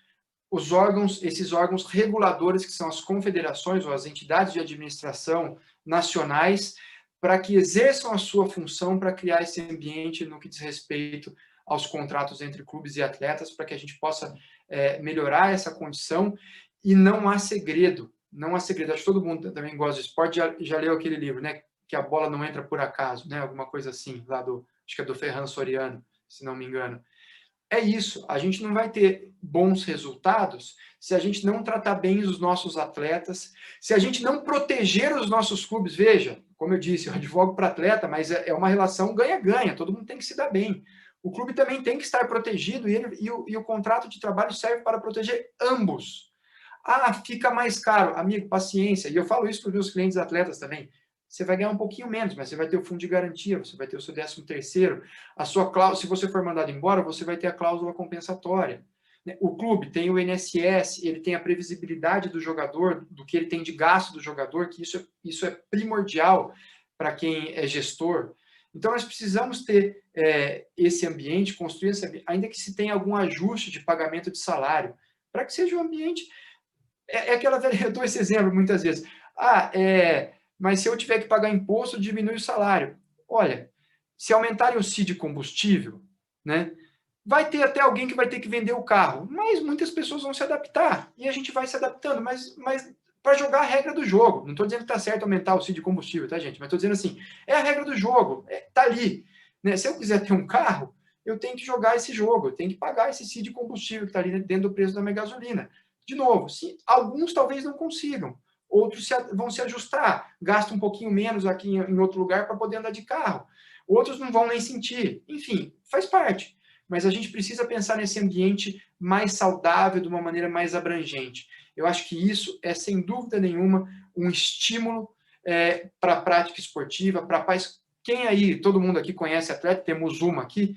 esses órgãos reguladores, que são as confederações ou as entidades de administração nacionais, para que exerçam a sua função para criar esse ambiente no que diz respeito aos contratos entre clubes e atletas, para que a gente possa melhorar essa condição. E não há segredo, não há segredo. Acho que todo mundo também gosta de esporte, já leu aquele livro, né? Que a bola não entra por acaso, né? Alguma coisa assim, acho que é do Ferran Soriano, se não me engano. É isso, a gente não vai ter bons resultados se a gente não tratar bem os nossos atletas, se a gente não proteger os nossos clubes. Veja, como eu disse, eu advogo para atleta, mas é uma relação ganha-ganha, todo mundo tem que se dar bem. O clube também tem que estar protegido e o contrato de trabalho serve para proteger ambos. Fica mais caro. Amigo, paciência. E eu falo isso para os meus clientes atletas também. Você vai ganhar um pouquinho menos, mas você vai ter o fundo de garantia, você vai ter o seu 13º. A sua cláusula, se você for mandado embora, você vai ter a cláusula compensatória. O clube tem o INSS, ele tem a previsibilidade do jogador, do que ele tem de gasto do jogador, que isso é primordial para quem é gestor. Então, nós precisamos ter esse ambiente, construir esse ambiente, ainda que se tenha algum ajuste de pagamento de salário, para que seja um ambiente... aquela velha... Eu dou esse exemplo muitas vezes. Mas se eu tiver que pagar imposto, diminui o salário. Olha, se aumentarem o CID de combustível, né, vai ter até alguém que vai ter que vender o carro, mas muitas pessoas vão se adaptar, e a gente vai se adaptando, mas para jogar a regra do jogo. Não estou dizendo que está certo aumentar o CID de combustível, tá, gente? Mas estou dizendo assim, é a regra do jogo, está ali. Né? Se eu quiser ter um carro, eu tenho que jogar esse jogo, eu tenho que pagar esse CID de combustível que está ali dentro do preço da minha gasolina. De novo, alguns talvez não consigam, outros vão se ajustar, gastam um pouquinho menos aqui em outro lugar para poder andar de carro. Outros não vão nem sentir. Enfim, faz parte. Mas a gente precisa pensar nesse ambiente mais saudável, de uma maneira mais abrangente. Eu acho que isso é, sem dúvida nenhuma, um estímulo para a prática esportiva, para a paz. Quem aí, todo mundo aqui conhece atleta, temos uma aqui,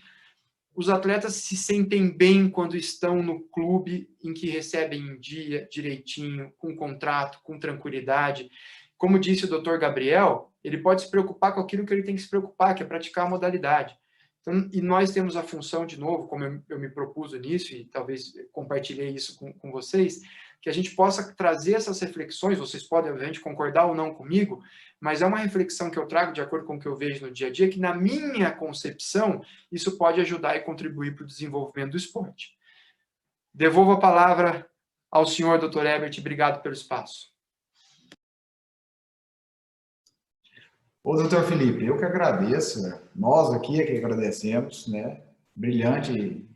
os atletas se sentem bem quando estão no clube em que recebem em dia, direitinho, com contrato, com tranquilidade. Como disse o Dr. Gabriel, ele pode se preocupar com aquilo que ele tem que se preocupar, que é praticar a modalidade. Então, e nós temos a função, de novo, como eu me propus nisso, e talvez compartilhei isso com vocês, que a gente possa trazer essas reflexões, vocês podem, obviamente, concordar ou não comigo, mas é uma reflexão que eu trago de acordo com o que eu vejo no dia a dia, que, na minha concepção, isso pode ajudar e contribuir para o desenvolvimento do esporte. Devolvo a palavra ao senhor, Dr. Herbert, obrigado pelo espaço. Ô, doutor Felipe, eu que agradeço, né? Nós aqui é que agradecemos, né? Brilhante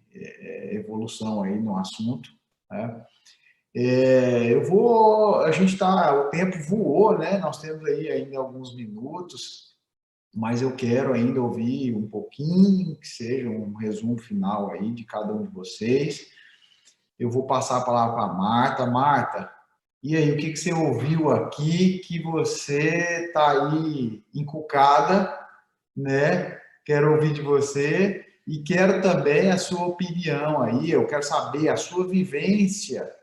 evolução aí no assunto, né? O tempo voou, né? Nós temos aí ainda alguns minutos, mas eu quero ainda ouvir um pouquinho, que seja um resumo final aí de cada um de vocês. Eu vou passar a palavra para a Marta. Marta, e aí, o que você ouviu aqui que você está aí encucada, né? Quero ouvir de você e quero também a sua opinião aí, eu quero saber a sua vivência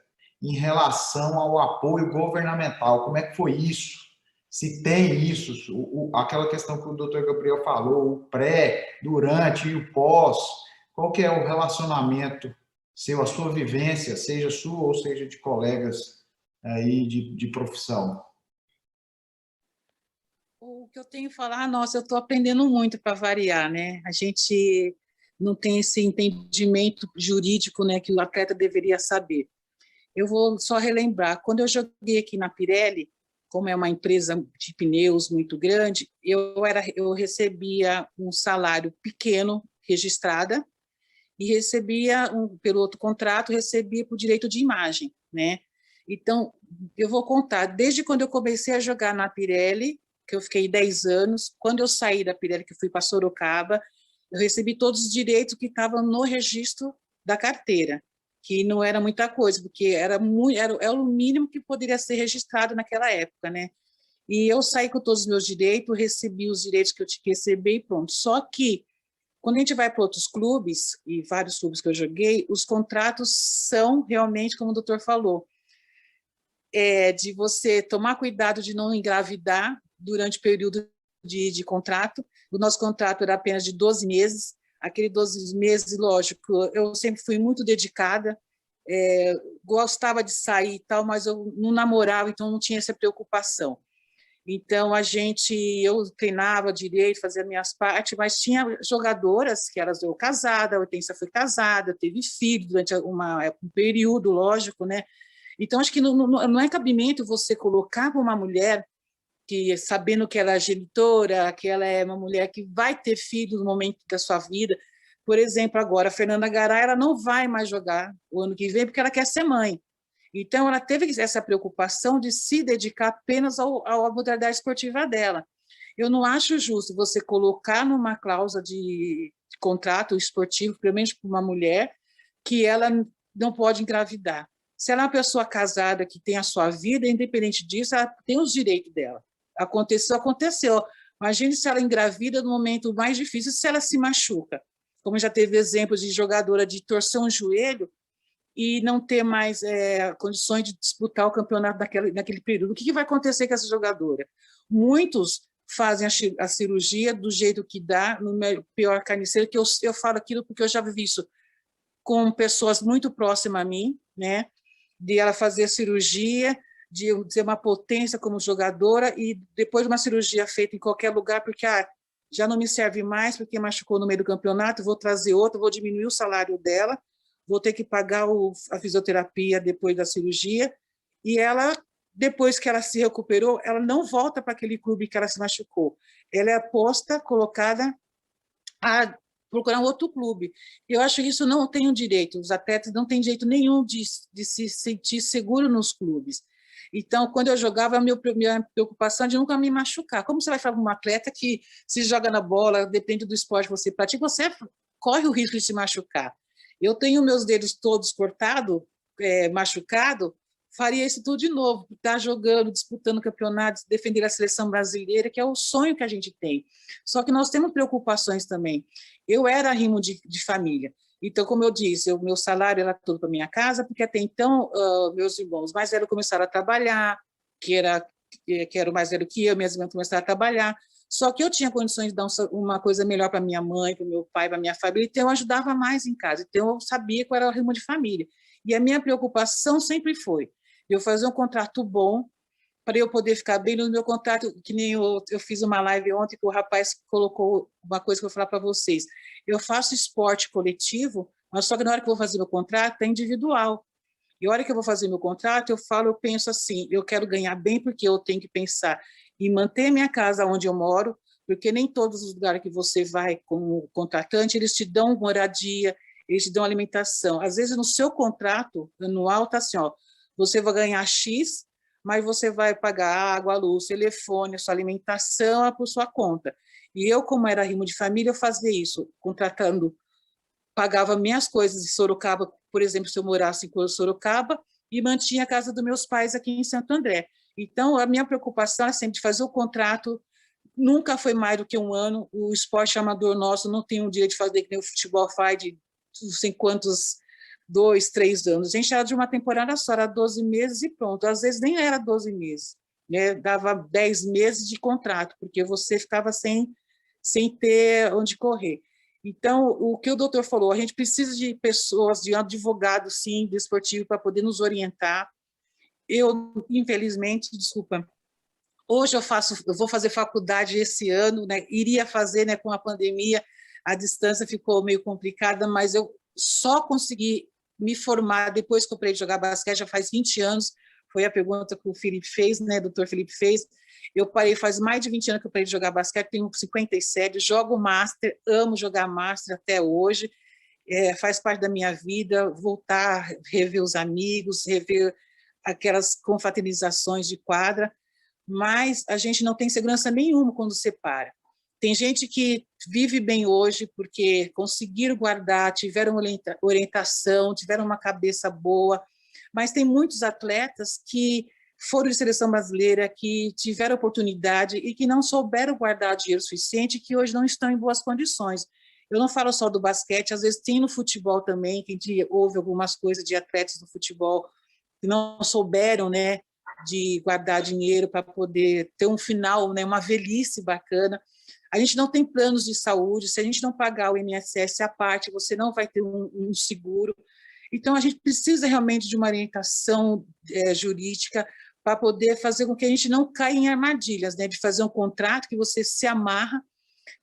em relação ao apoio governamental, como é que foi isso? Se tem isso, aquela questão que o doutor Gabriel falou, o pré, durante e o pós, qual que é o relacionamento seu, a sua vivência, seja sua ou seja de colegas aí de profissão? O que eu tenho que falar, nossa, eu estou aprendendo muito para variar, né? A gente não tem esse entendimento jurídico, né, que o atleta deveria saber. Eu vou só relembrar, quando eu joguei aqui na Pirelli, como é uma empresa de pneus muito grande, eu recebia um salário pequeno, registrada, e recebia, pelo outro contrato, recebia por direito de imagem, né? Então, eu vou contar, desde quando eu comecei a jogar na Pirelli, que eu fiquei 10 anos, quando eu saí da Pirelli, que fui para Sorocaba, eu recebi todos os direitos que estavam no registro da carteira, que não era muita coisa, porque era o mínimo que poderia ser registrado naquela época, né? E eu saí com todos os meus direitos, recebi os direitos que eu tinha que receber e pronto. Só que, quando a gente vai para outros clubes, e vários clubes que eu joguei, os contratos são realmente, como o doutor falou, de você tomar cuidado de não engravidar durante o período de contrato. O nosso contrato era apenas de 12 meses. Aquele 12 meses, lógico, eu sempre fui muito dedicada, gostava de sair e tal, mas eu não namorava, então não tinha essa preocupação. Então, eu treinava direito, fazia minhas partes, mas tinha jogadoras que elas eram casadas, a Hortência foi casada, teve filho durante um período, lógico, né? Então, acho que não é cabimento você colocar para uma mulher que, sabendo que ela é genitora, que ela é uma mulher que vai ter filho no momento da sua vida. Por exemplo, agora, a Fernanda Garay, ela não vai mais jogar o ano que vem porque ela quer ser mãe. Então, ela teve essa preocupação de se dedicar apenas à modalidade esportiva dela. Eu não acho justo você colocar numa cláusula de contrato esportivo, pelo menos para uma mulher, que ela não pode engravidar. Se ela é uma pessoa casada que tem a sua vida, independente disso, ela tem os direitos dela. Aconteceu. Imagine se ela engravida no momento mais difícil, se ela se machuca. Como já teve exemplos de jogadora de torcer um joelho e não ter mais condições de disputar o campeonato naquele período. O que vai acontecer com essa jogadora? Muitos fazem a cirurgia do jeito que dá, no pior carniceiro, que eu falo aquilo porque eu já vivi isso com pessoas muito próximas a mim, né? De ela fazer a cirurgia, de eu ter uma potência como jogadora e depois de uma cirurgia feita em qualquer lugar, porque já não me serve mais, porque machucou no meio do campeonato, vou trazer outra, vou diminuir o salário dela, vou ter que pagar a fisioterapia depois da cirurgia, e ela, depois que ela se recuperou, ela não volta para aquele clube que ela se machucou. Ela é posta, colocada a procurar um outro clube. Eu acho que isso não tem um direito, os atletas não têm direito nenhum de se sentir seguro nos clubes. Então, quando eu jogava, a minha preocupação de nunca me machucar. Como você vai falar com um atleta que se joga na bola, depende do esporte que você pratica, você corre o risco de se machucar. Eu tenho meus dedos todos cortados, machucados, faria isso tudo de novo, estar jogando, disputando campeonatos, defender a seleção brasileira, que é o sonho que a gente tem. Só que nós temos preocupações também. Eu era rimo de família, então, como eu disse, o meu salário era todo para minha casa, porque até então meus irmãos mais velhos começaram a trabalhar, que era o mais velho que eu, minhas irmãs começaram a trabalhar, só que eu tinha condições de dar uma coisa melhor para minha mãe, para o meu pai, para minha família, então eu ajudava mais em casa, então eu sabia que eu era o rimo de família. E a minha preocupação sempre foi eu fazer um contrato bom, para eu poder ficar bem no meu contrato, que nem eu fiz uma live ontem que o rapaz colocou uma coisa que eu vou falar para vocês. Eu faço esporte coletivo, mas só que na hora que eu vou fazer meu contrato é individual. E a hora que eu vou fazer meu contrato, eu penso assim, eu quero ganhar bem porque eu tenho que pensar em manter minha casa onde eu moro, porque nem todos os lugares que você vai como contratante, eles te dão moradia, eles te dão alimentação. Às vezes no seu contrato anual está assim, você vai ganhar X, mas você vai pagar água, luz, telefone, sua alimentação é por sua conta. E eu, como era rimo de família, eu fazia isso, contratando, pagava minhas coisas em Sorocaba, por exemplo, se eu morasse em Sorocaba, e mantinha a casa dos meus pais aqui em Santo André. Então, a minha preocupação é sempre de fazer o contrato, nunca foi mais do que um ano, o esporte amador nosso não tem o direito de fazer que nem o futebol faz de não sei quantos 2, 3 anos. A gente era de uma temporada só, era 12 meses e pronto. Às vezes nem era 12 meses, né? Dava 10 meses de contrato, porque você ficava sem ter onde correr. Então, o que o doutor falou, a gente precisa de pessoas, de advogados, sim, do esportivo, para poder nos orientar. Eu, infelizmente, desculpa, hoje eu vou fazer faculdade esse ano, né? Iria fazer, né, com a pandemia, a distância ficou meio complicada, mas eu só consegui me formar depois que eu parei de jogar basquete, já faz 20 anos, foi a pergunta que o Felipe fez, né, doutor Felipe fez, eu parei, faz mais de 20 anos que eu parei de jogar basquete, tenho 57, jogo Master, amo jogar Master até hoje, faz parte da minha vida, voltar, rever os amigos, rever aquelas confraternizações de quadra, mas a gente não tem segurança nenhuma quando separa. Tem gente que vive bem hoje porque conseguiram guardar, tiveram orientação, tiveram uma cabeça boa, mas tem muitos atletas que foram de seleção brasileira, que tiveram oportunidade e que não souberam guardar dinheiro suficiente, que hoje não estão em boas condições. Eu não falo só do basquete, às vezes tem no futebol também, que a gente ouve algumas coisas de atletas do futebol que não souberam, né, de guardar dinheiro para poder ter um final, né, uma velhice bacana. A gente não tem planos de saúde, se a gente não pagar o INSS à parte, você não vai ter um seguro. Então, a gente precisa realmente de uma orientação jurídica para poder fazer com que a gente não caia em armadilhas, né? De fazer um contrato que você se amarra,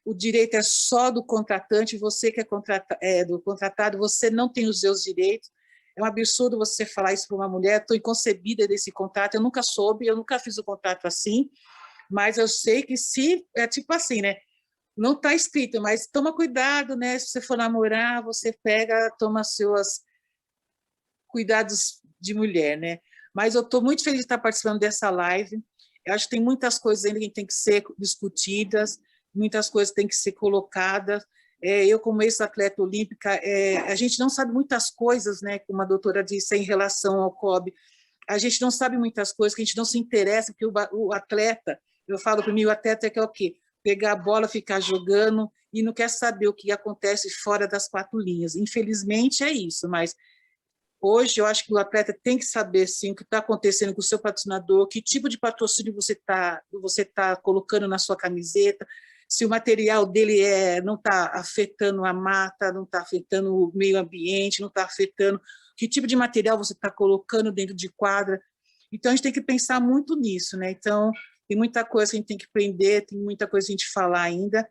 o direito é só do contratante, você que é do contratado, você não tem os seus direitos. É um absurdo você falar isso para uma mulher, estou inconcebida desse contrato, eu nunca soube, eu nunca fiz um contrato assim, mas eu sei que se, é tipo assim, né? Não está escrito, mas toma cuidado, né? Se você for namorar, você pega, toma seus cuidados de mulher, né? Mas eu estou muito feliz de estar participando dessa live. Eu acho que tem muitas coisas ainda que tem que ser discutidas, muitas coisas têm que ser colocadas. Eu, como ex-atleta olímpica, a gente não sabe muitas coisas, né? Como a doutora disse, em relação ao COB. A gente não sabe muitas coisas, que a gente não se interessa, porque o atleta, eu falo para mim, o atleta é o quê? Pegar a bola, ficar jogando e não quer saber o que acontece fora das 4 linhas. Infelizmente é isso, mas Hoje, eu acho que o atleta tem que saber, sim, o que está acontecendo com o seu patrocinador, que tipo de patrocínio você tá colocando na sua camiseta, se o material dele não está afetando a mata, não está afetando o meio ambiente, não está afetando que tipo de material você está colocando dentro de quadra. Então, a gente tem que pensar muito nisso, né? Então, tem muita coisa que a gente tem que aprender, tem muita coisa que a gente falar ainda,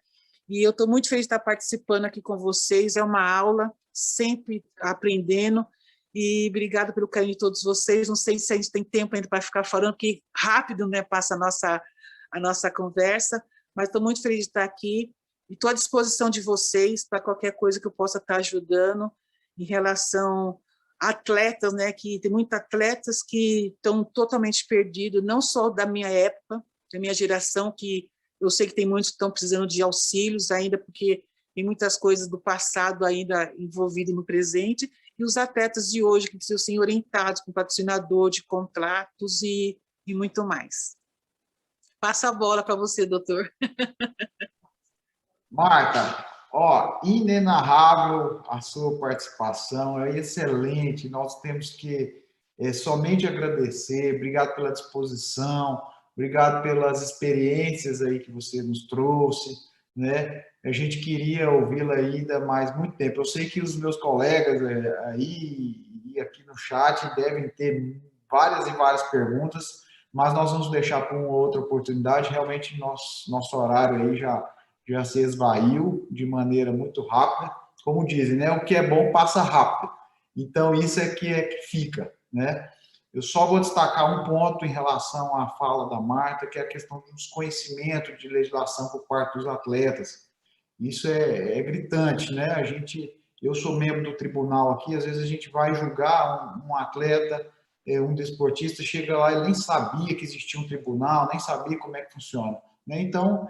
e eu estou muito feliz de estar participando aqui com vocês, é uma aula, sempre aprendendo, e obrigada pelo carinho de todos vocês. Não sei se a gente tem tempo ainda para ficar falando, porque rápido, né, passa a nossa conversa, mas estou muito feliz de estar aqui e estou à disposição de vocês para qualquer coisa que eu possa estar ajudando em relação a atletas, né, que tem muitos atletas que estão totalmente perdidos, não só da minha época, da minha geração, que eu sei que tem muitos que estão precisando de auxílios ainda, porque tem muitas coisas do passado ainda envolvidas no presente, e os atletas de hoje que precisam ser orientados com patrocinador, de contratos e muito mais. Passa a bola para você, doutor. Marta, ó, inenarrável a sua participação, é excelente, nós temos que somente agradecer, obrigado pela disposição, obrigado pelas experiências aí que você nos trouxe, né? A gente queria ouvi-la ainda mais muito tempo. Eu sei que os meus colegas aí e aqui no chat devem ter várias e várias perguntas, mas nós vamos deixar para uma outra oportunidade. Realmente, nosso horário aí já se esvaiu de maneira muito rápida. Como dizem, né? O que é bom passa rápido. Então, isso é que fica, né? Eu só vou destacar um ponto em relação à fala da Marta, que é a questão do desconhecimento de legislação por parte dos atletas. Isso é gritante, né? Eu sou membro do tribunal aqui, às vezes a gente vai julgar um atleta, um desportista, chega lá e nem sabia que existia um tribunal, nem sabia como é que funciona, né? Então,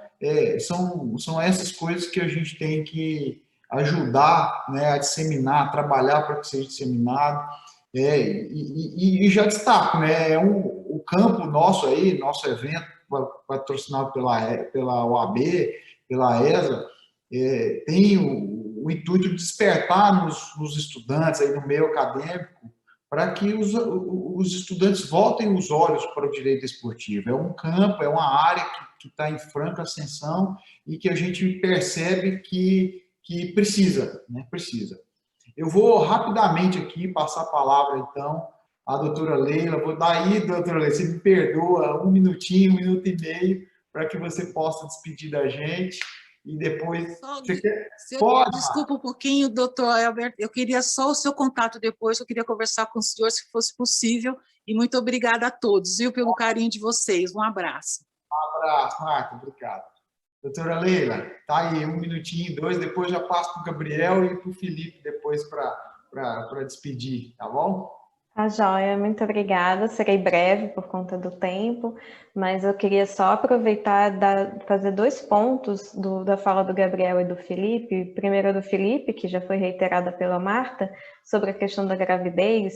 são essas coisas que a gente tem que ajudar, né, a disseminar, a trabalhar para que seja disseminado. E já destaco, né, o campo nosso aí, nosso evento, patrocinado pela OAB, pela ESA, tem o intuito de despertar nos estudantes, aí no meio acadêmico, para que os estudantes voltem os olhos para o direito esportivo. É um campo, é uma área que está em franca ascensão e que a gente percebe que precisa, né? Precisa. Eu vou rapidamente aqui passar a palavra, então, à doutora Leila. Vou dar aí, doutora Leila, você me perdoa, 1 minutinho, 1 minuto e meio, para que você possa despedir da gente. E depois... Pode. Desculpa um pouquinho, doutor Albert, eu queria só o seu contato depois, eu queria conversar com o senhor, se fosse possível, e muito obrigada a todos, viu, pelo carinho de vocês. Um abraço. Um abraço, Marta, obrigado. Doutora Leila, tá aí, 1 minutinho, 2, depois já passo para o Gabriel e para o Felipe depois para despedir, tá bom? Tá joia, muito obrigada. Serei breve por conta do tempo, mas eu queria só aproveitar e fazer 2 pontos da fala do Gabriel e do Felipe. Primeiro do Felipe, que já foi reiterada pela Marta, sobre a questão da gravidez.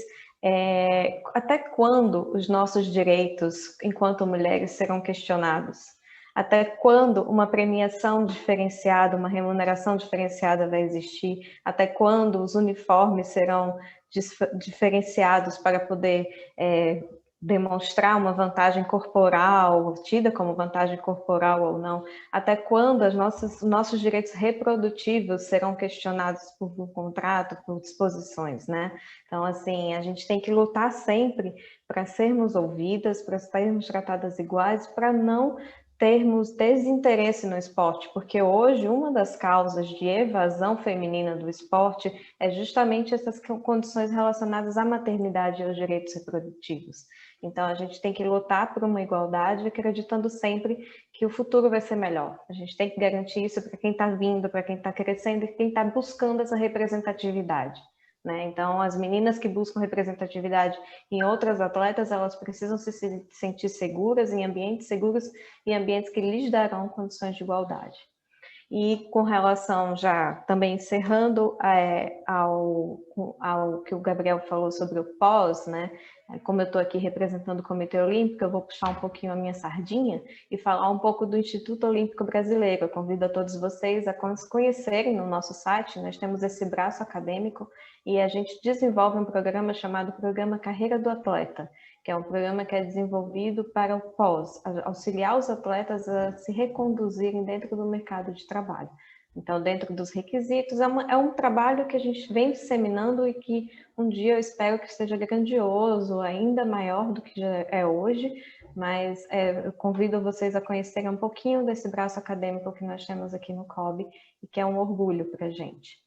Até quando os nossos direitos enquanto mulheres serão questionados? Até quando uma premiação diferenciada, uma remuneração diferenciada vai existir? Até quando os uniformes serão diferenciados para poder demonstrar uma vantagem corporal, tida como vantagem corporal ou não? Até quando nossos direitos reprodutivos serão questionados por um contrato, por disposições, né? Então, assim, a gente tem que lutar sempre para sermos ouvidas, para sermos tratadas iguais, para não termos desinteresse no esporte, porque hoje uma das causas de evasão feminina do esporte é justamente essas condições relacionadas à maternidade e aos direitos reprodutivos. Então, a gente tem que lutar por uma igualdade, acreditando sempre que o futuro vai ser melhor. A gente tem que garantir isso para quem está vindo, para quem está crescendo e quem está buscando essa representatividade. Então, as meninas que buscam representatividade em outras atletas, elas precisam se sentir seguras em ambientes seguros e ambientes que lhes darão condições de igualdade. E com relação, já também encerrando, ao que o Gabriel falou sobre o pós, né? Como eu estou aqui representando o Comitê Olímpico, eu vou puxar um pouquinho a minha sardinha e falar um pouco do Instituto Olímpico Brasileiro. Eu convido a todos vocês a conhecerem no nosso site, nós temos esse braço acadêmico e a gente desenvolve um programa chamado Programa Carreira do Atleta, que é um programa que é desenvolvido para o pós, auxiliar os atletas a se reconduzirem dentro do mercado de trabalho. Então, dentro dos requisitos, é um trabalho que a gente vem disseminando e que um dia eu espero que seja grandioso, ainda maior do que já é hoje, mas eu convido vocês a conhecerem um pouquinho desse braço acadêmico que nós temos aqui no COB e que é um orgulho para a gente.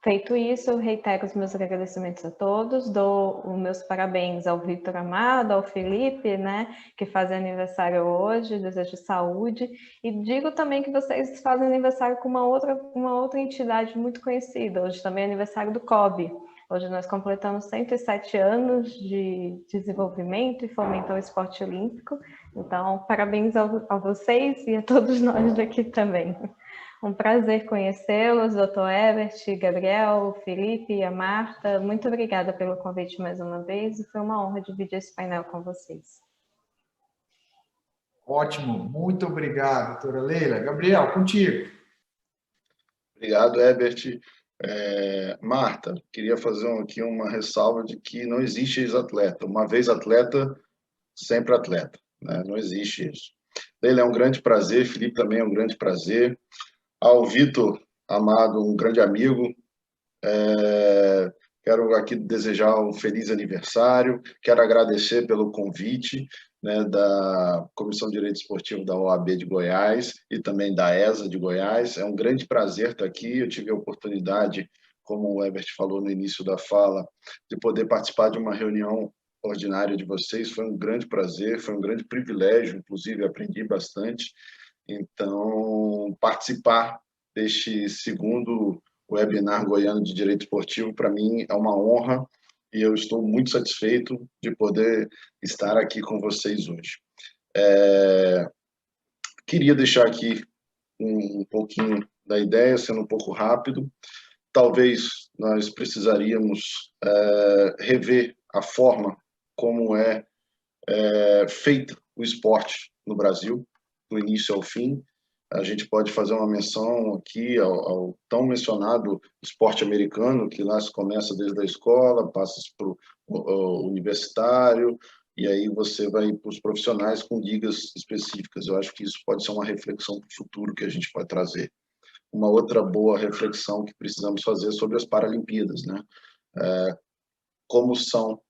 Feito isso, eu reitero os meus agradecimentos a todos, dou os meus parabéns ao Vitor Amado, ao Felipe, né, que fazem aniversário hoje, desejo saúde, e digo também que vocês fazem aniversário com uma outra entidade muito conhecida, hoje também é aniversário do COB. Hoje nós completamos 107 anos de desenvolvimento e fomento ao esporte olímpico, então parabéns a vocês e a todos nós daqui também. Um prazer conhecê-los, Dr. Herbert, Gabriel, Felipe e a Marta. Muito obrigada pelo convite mais uma vez e foi uma honra dividir esse painel com vocês. Ótimo, muito obrigado, doutora Leila. Gabriel, contigo. Obrigado, Herbert. Marta, queria fazer aqui uma ressalva de que não existe ex-atleta. Uma vez atleta, sempre atleta, né? Não existe isso. Leila, é um grande prazer, Felipe também é um grande prazer. Ao Vitor Amado, um grande amigo, quero aqui desejar um feliz aniversário, quero agradecer pelo convite, né, da Comissão de Direito Esportivo da OAB de Goiás e também da ESA de Goiás. É um grande prazer estar aqui, eu tive a oportunidade, como o Herbert falou no início da fala, de poder participar de uma reunião ordinária de vocês, foi um grande prazer, foi um grande privilégio, inclusive aprendi bastante. Então, participar deste segundo webinar goiano de Direito Esportivo, para mim, é uma honra e eu estou muito satisfeito de poder estar aqui com vocês hoje. Queria deixar aqui um pouquinho da ideia, sendo um pouco rápido. Talvez nós precisaríamos rever a forma como é feito o esporte no Brasil, do início ao fim. A gente pode fazer uma menção aqui ao tão mencionado esporte americano, que lá se começa desde a escola, passa para o universitário, e aí você vai para os profissionais com ligas específicas. Eu acho que isso pode ser uma reflexão para o futuro que a gente pode trazer. Uma outra boa reflexão que precisamos fazer sobre as Paralimpíadas, né? Como são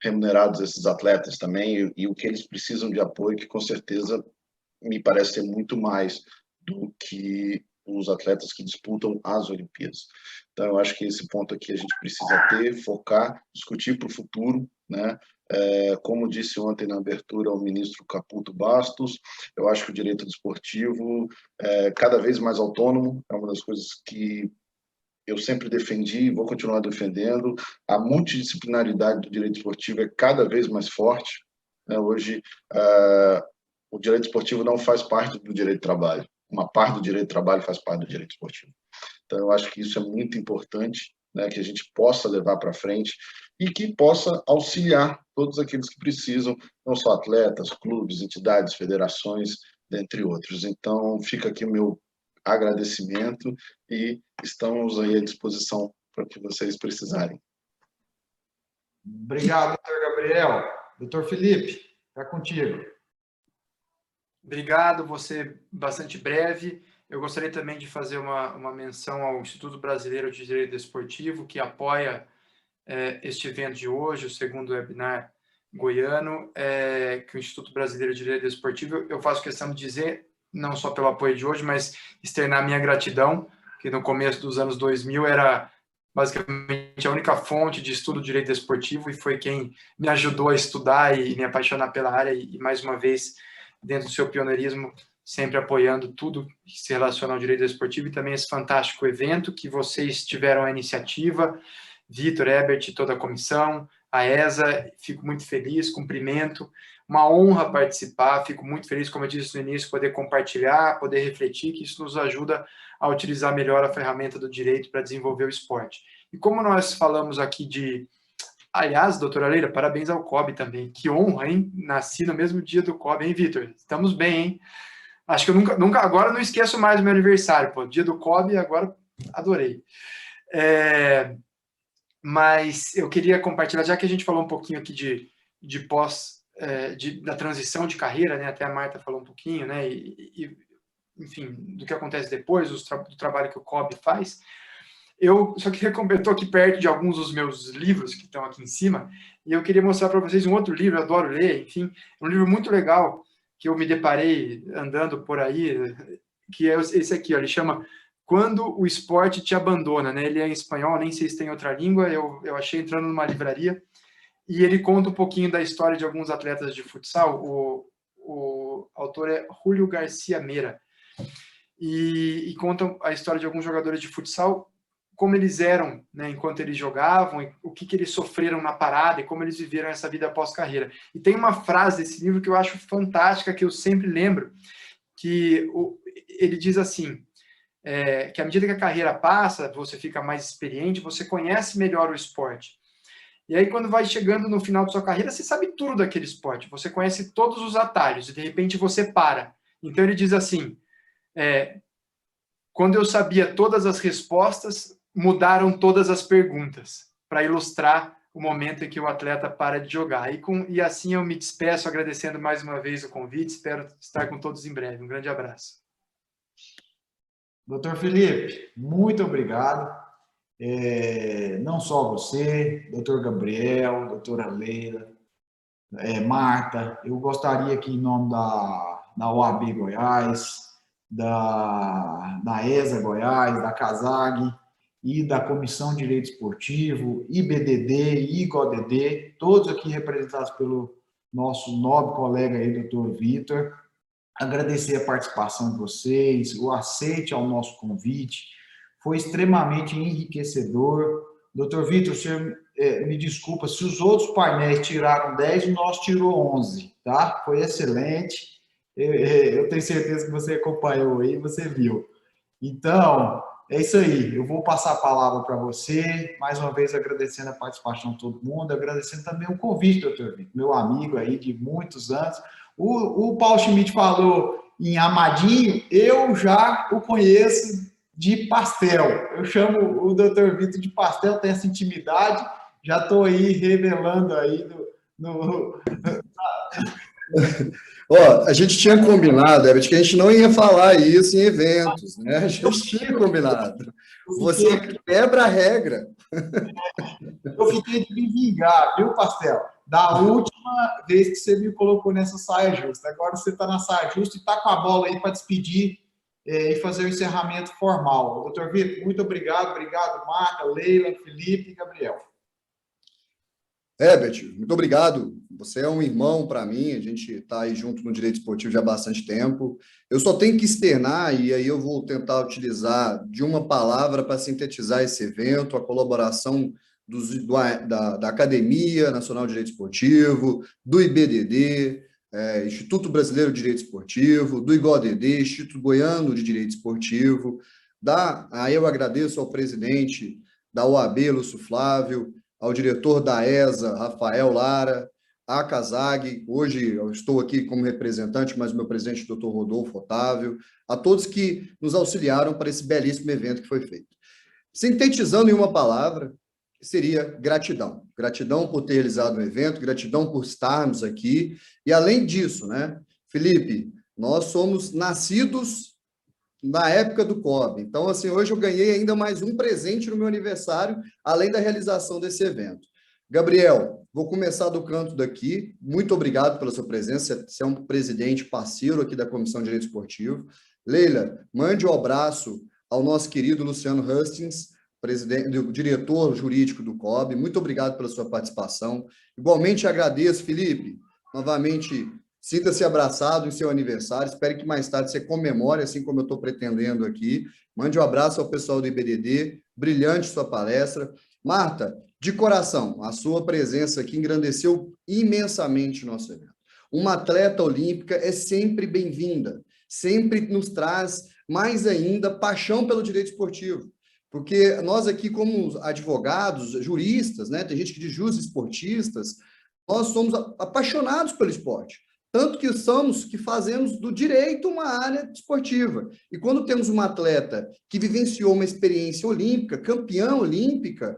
remunerados esses atletas também e o que eles precisam de apoio, que com certeza me parece ser muito mais do que os atletas que disputam as Olimpíadas. Então, eu acho que esse ponto aqui a gente precisa ter, focar, discutir para o futuro, né? Como disse ontem na abertura o ministro Caputo Bastos, eu acho que o direito desportivo é cada vez mais autônomo, é uma das coisas que eu sempre defendi e vou continuar defendendo. A multidisciplinaridade do direito esportivo é cada vez mais forte, né? Hoje, o direito esportivo não faz parte do direito do trabalho. Uma parte do direito do trabalho faz parte do direito esportivo. Então, eu acho que isso é muito importante, né, que a gente possa levar para frente e que possa auxiliar todos aqueles que precisam, não só atletas, clubes, entidades, federações, dentre outros. Então, fica aqui o meu agradecimento e estamos aí à disposição para o que vocês precisarem. Obrigado, doutor Gabriel. Doutor Felipe, está contigo. Obrigado, vou ser bastante breve. Eu gostaria também de fazer uma menção ao Instituto Brasileiro de Direito Desportivo, que apoia este evento de hoje, o segundo webinar goiano, que o Instituto Brasileiro de Direito Desportivo, eu faço questão de dizer, não só pelo apoio de hoje, mas externar minha gratidão, que no começo dos anos 2000 era basicamente a única fonte de estudo do direito desportivo e foi quem me ajudou a estudar e me apaixonar pela área e mais uma vez, dentro do seu pioneirismo, sempre apoiando tudo que se relaciona ao direito desportivo e também esse fantástico evento que vocês tiveram a iniciativa, Vitor, Herbert, toda a comissão, a ESA, fico muito feliz, cumprimento uma honra participar, fico muito feliz, como eu disse no início, poder compartilhar, poder refletir, que isso nos ajuda a utilizar melhor a ferramenta do direito para desenvolver o esporte. E como nós falamos aqui de... Aliás, doutora Leila, parabéns ao COB também. Que honra, hein? Nasci no mesmo dia do COB, hein, Vitor? Estamos bem, hein? Acho que eu nunca agora não esqueço mais o meu aniversário, pô. Dia do COB, agora adorei. Mas eu queria compartilhar, já que a gente falou um pouquinho aqui de da transição de carreira, né? Até a Marta falou um pouquinho, né? Enfim, do que acontece depois, do trabalho que o COB faz. Eu só queria comentar, estou aqui perto de alguns dos meus livros que estão aqui em cima, e eu queria mostrar para vocês um outro livro, eu adoro ler, enfim, é um livro muito legal, que eu me deparei andando por aí, que é esse aqui, ó, ele chama Quando o Esporte Te Abandona, né? Ele é em espanhol, nem sei se tem outra língua, eu achei entrando numa livraria, e ele conta um pouquinho da história de alguns atletas de futsal, o autor é Julio García Mera, e conta a história de alguns jogadores de futsal, como eles eram, né, enquanto eles jogavam, e o que eles sofreram na parada e como eles viveram essa vida pós-carreira. E tem uma frase desse livro que eu acho fantástica, que eu sempre lembro, que ele diz assim, que à medida que a carreira passa, você fica mais experiente, você conhece melhor o esporte. E aí, quando vai chegando no final da sua carreira, você sabe tudo daquele esporte, você conhece todos os atalhos, e de repente você para. Então ele diz assim, quando eu sabia todas as respostas, mudaram todas as perguntas, para ilustrar o momento em que o atleta para de jogar. E assim eu me despeço, agradecendo mais uma vez o convite, espero estar com todos em breve. Um grande abraço. Doutor Felipe, muito obrigado. Não só você, doutor Gabriel, doutora Leila, Marta, eu gostaria aqui em nome da OAB Goiás, da ESA Goiás, da CASAG e da Comissão de Direito Esportivo, IBDD e IGODD, todos aqui representados pelo nosso nobre colega aí, doutor Vitor. Agradecer a participação de vocês, o aceite ao nosso convite, foi extremamente enriquecedor. Doutor Vitor, o senhor me desculpa, se os outros painéis tiraram 10, o nosso tirou 11, tá? Foi excelente. Eu tenho certeza que você acompanhou aí, você viu. Então, é isso aí. Eu vou passar a palavra para você, mais uma vez agradecendo a participação de todo mundo, agradecendo também o convite, doutor Vitor, meu amigo aí de muitos anos. O Paulo Schmidt falou em Amadinho, eu já o conheço de Pastel. Eu chamo o doutor Vitor de Pastel, tenho essa intimidade, já estou aí revelando aí Ó, a gente tinha combinado, Herbert, que a gente não ia falar isso em eventos, né? A gente tinha combinado. Você quebra a regra. Eu fiquei de me vingar, viu, Pastel? Da última vez que você me colocou nessa saia justa. Agora você está na saia justa e está com a bola aí para despedir e fazer o encerramento formal. Doutor Vitor, muito obrigado. Obrigado, Marta, Leila, Felipe e Gabriel. Herbert, muito obrigado. Você é um irmão para mim, a gente está aí junto no direito esportivo já há bastante tempo. Eu só tenho que externar, e aí eu vou tentar utilizar de uma palavra para sintetizar esse evento, a colaboração da Academia Nacional de Direito Esportivo, do IBDD, Instituto Brasileiro de Direito Esportivo, do IGODD, Instituto Goiano de Direito Esportivo, aí eu agradeço ao presidente da OAB, Lúcio Flávio, ao diretor da ESA, Rafael Lara, à CASAG, hoje eu estou aqui como representante, mas o meu presidente, Dr. Rodolfo Otávio, a todos que nos auxiliaram para esse belíssimo evento que foi feito. Sintetizando em uma palavra, seria gratidão. Gratidão por ter realizado o evento, gratidão por estarmos aqui, e além disso, né, Felipe, nós somos nascidos na época do COB. Então, assim, hoje eu ganhei ainda mais um presente no meu aniversário, além da realização desse evento. Gabriel, vou começar do canto daqui. Muito obrigado pela sua presença. Você é um presidente parceiro aqui da Comissão de Direito Esportivo. Leila, mande um abraço ao nosso querido Luciano Hustings, diretor jurídico do COB. Muito obrigado pela sua participação. Igualmente agradeço, Felipe, novamente. Sinta-se abraçado em seu aniversário. Espero que mais tarde você comemore, assim como eu estou pretendendo aqui. Mande um abraço ao pessoal do IBDD. Brilhante sua palestra. Marta, de coração, a sua presença aqui engrandeceu imensamente o nosso evento. uma atleta olímpica é sempre bem-vinda, sempre nos traz mais ainda paixão pelo direito esportivo. Porque nós aqui, como advogados, juristas, né, tem gente que diz juízes esportistas, nós somos apaixonados pelo esporte. Tanto que fazemos do direito uma área esportiva. E quando temos uma atleta que vivenciou uma experiência olímpica, campeã olímpica,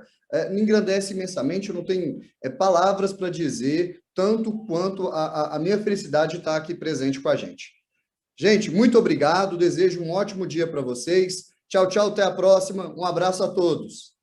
me engrandece imensamente, eu não tenho palavras para dizer tanto quanto a minha felicidade de estar aqui presente com a gente. Gente, muito obrigado, desejo um ótimo dia para vocês. Tchau, tchau, até a próxima. Um abraço a todos.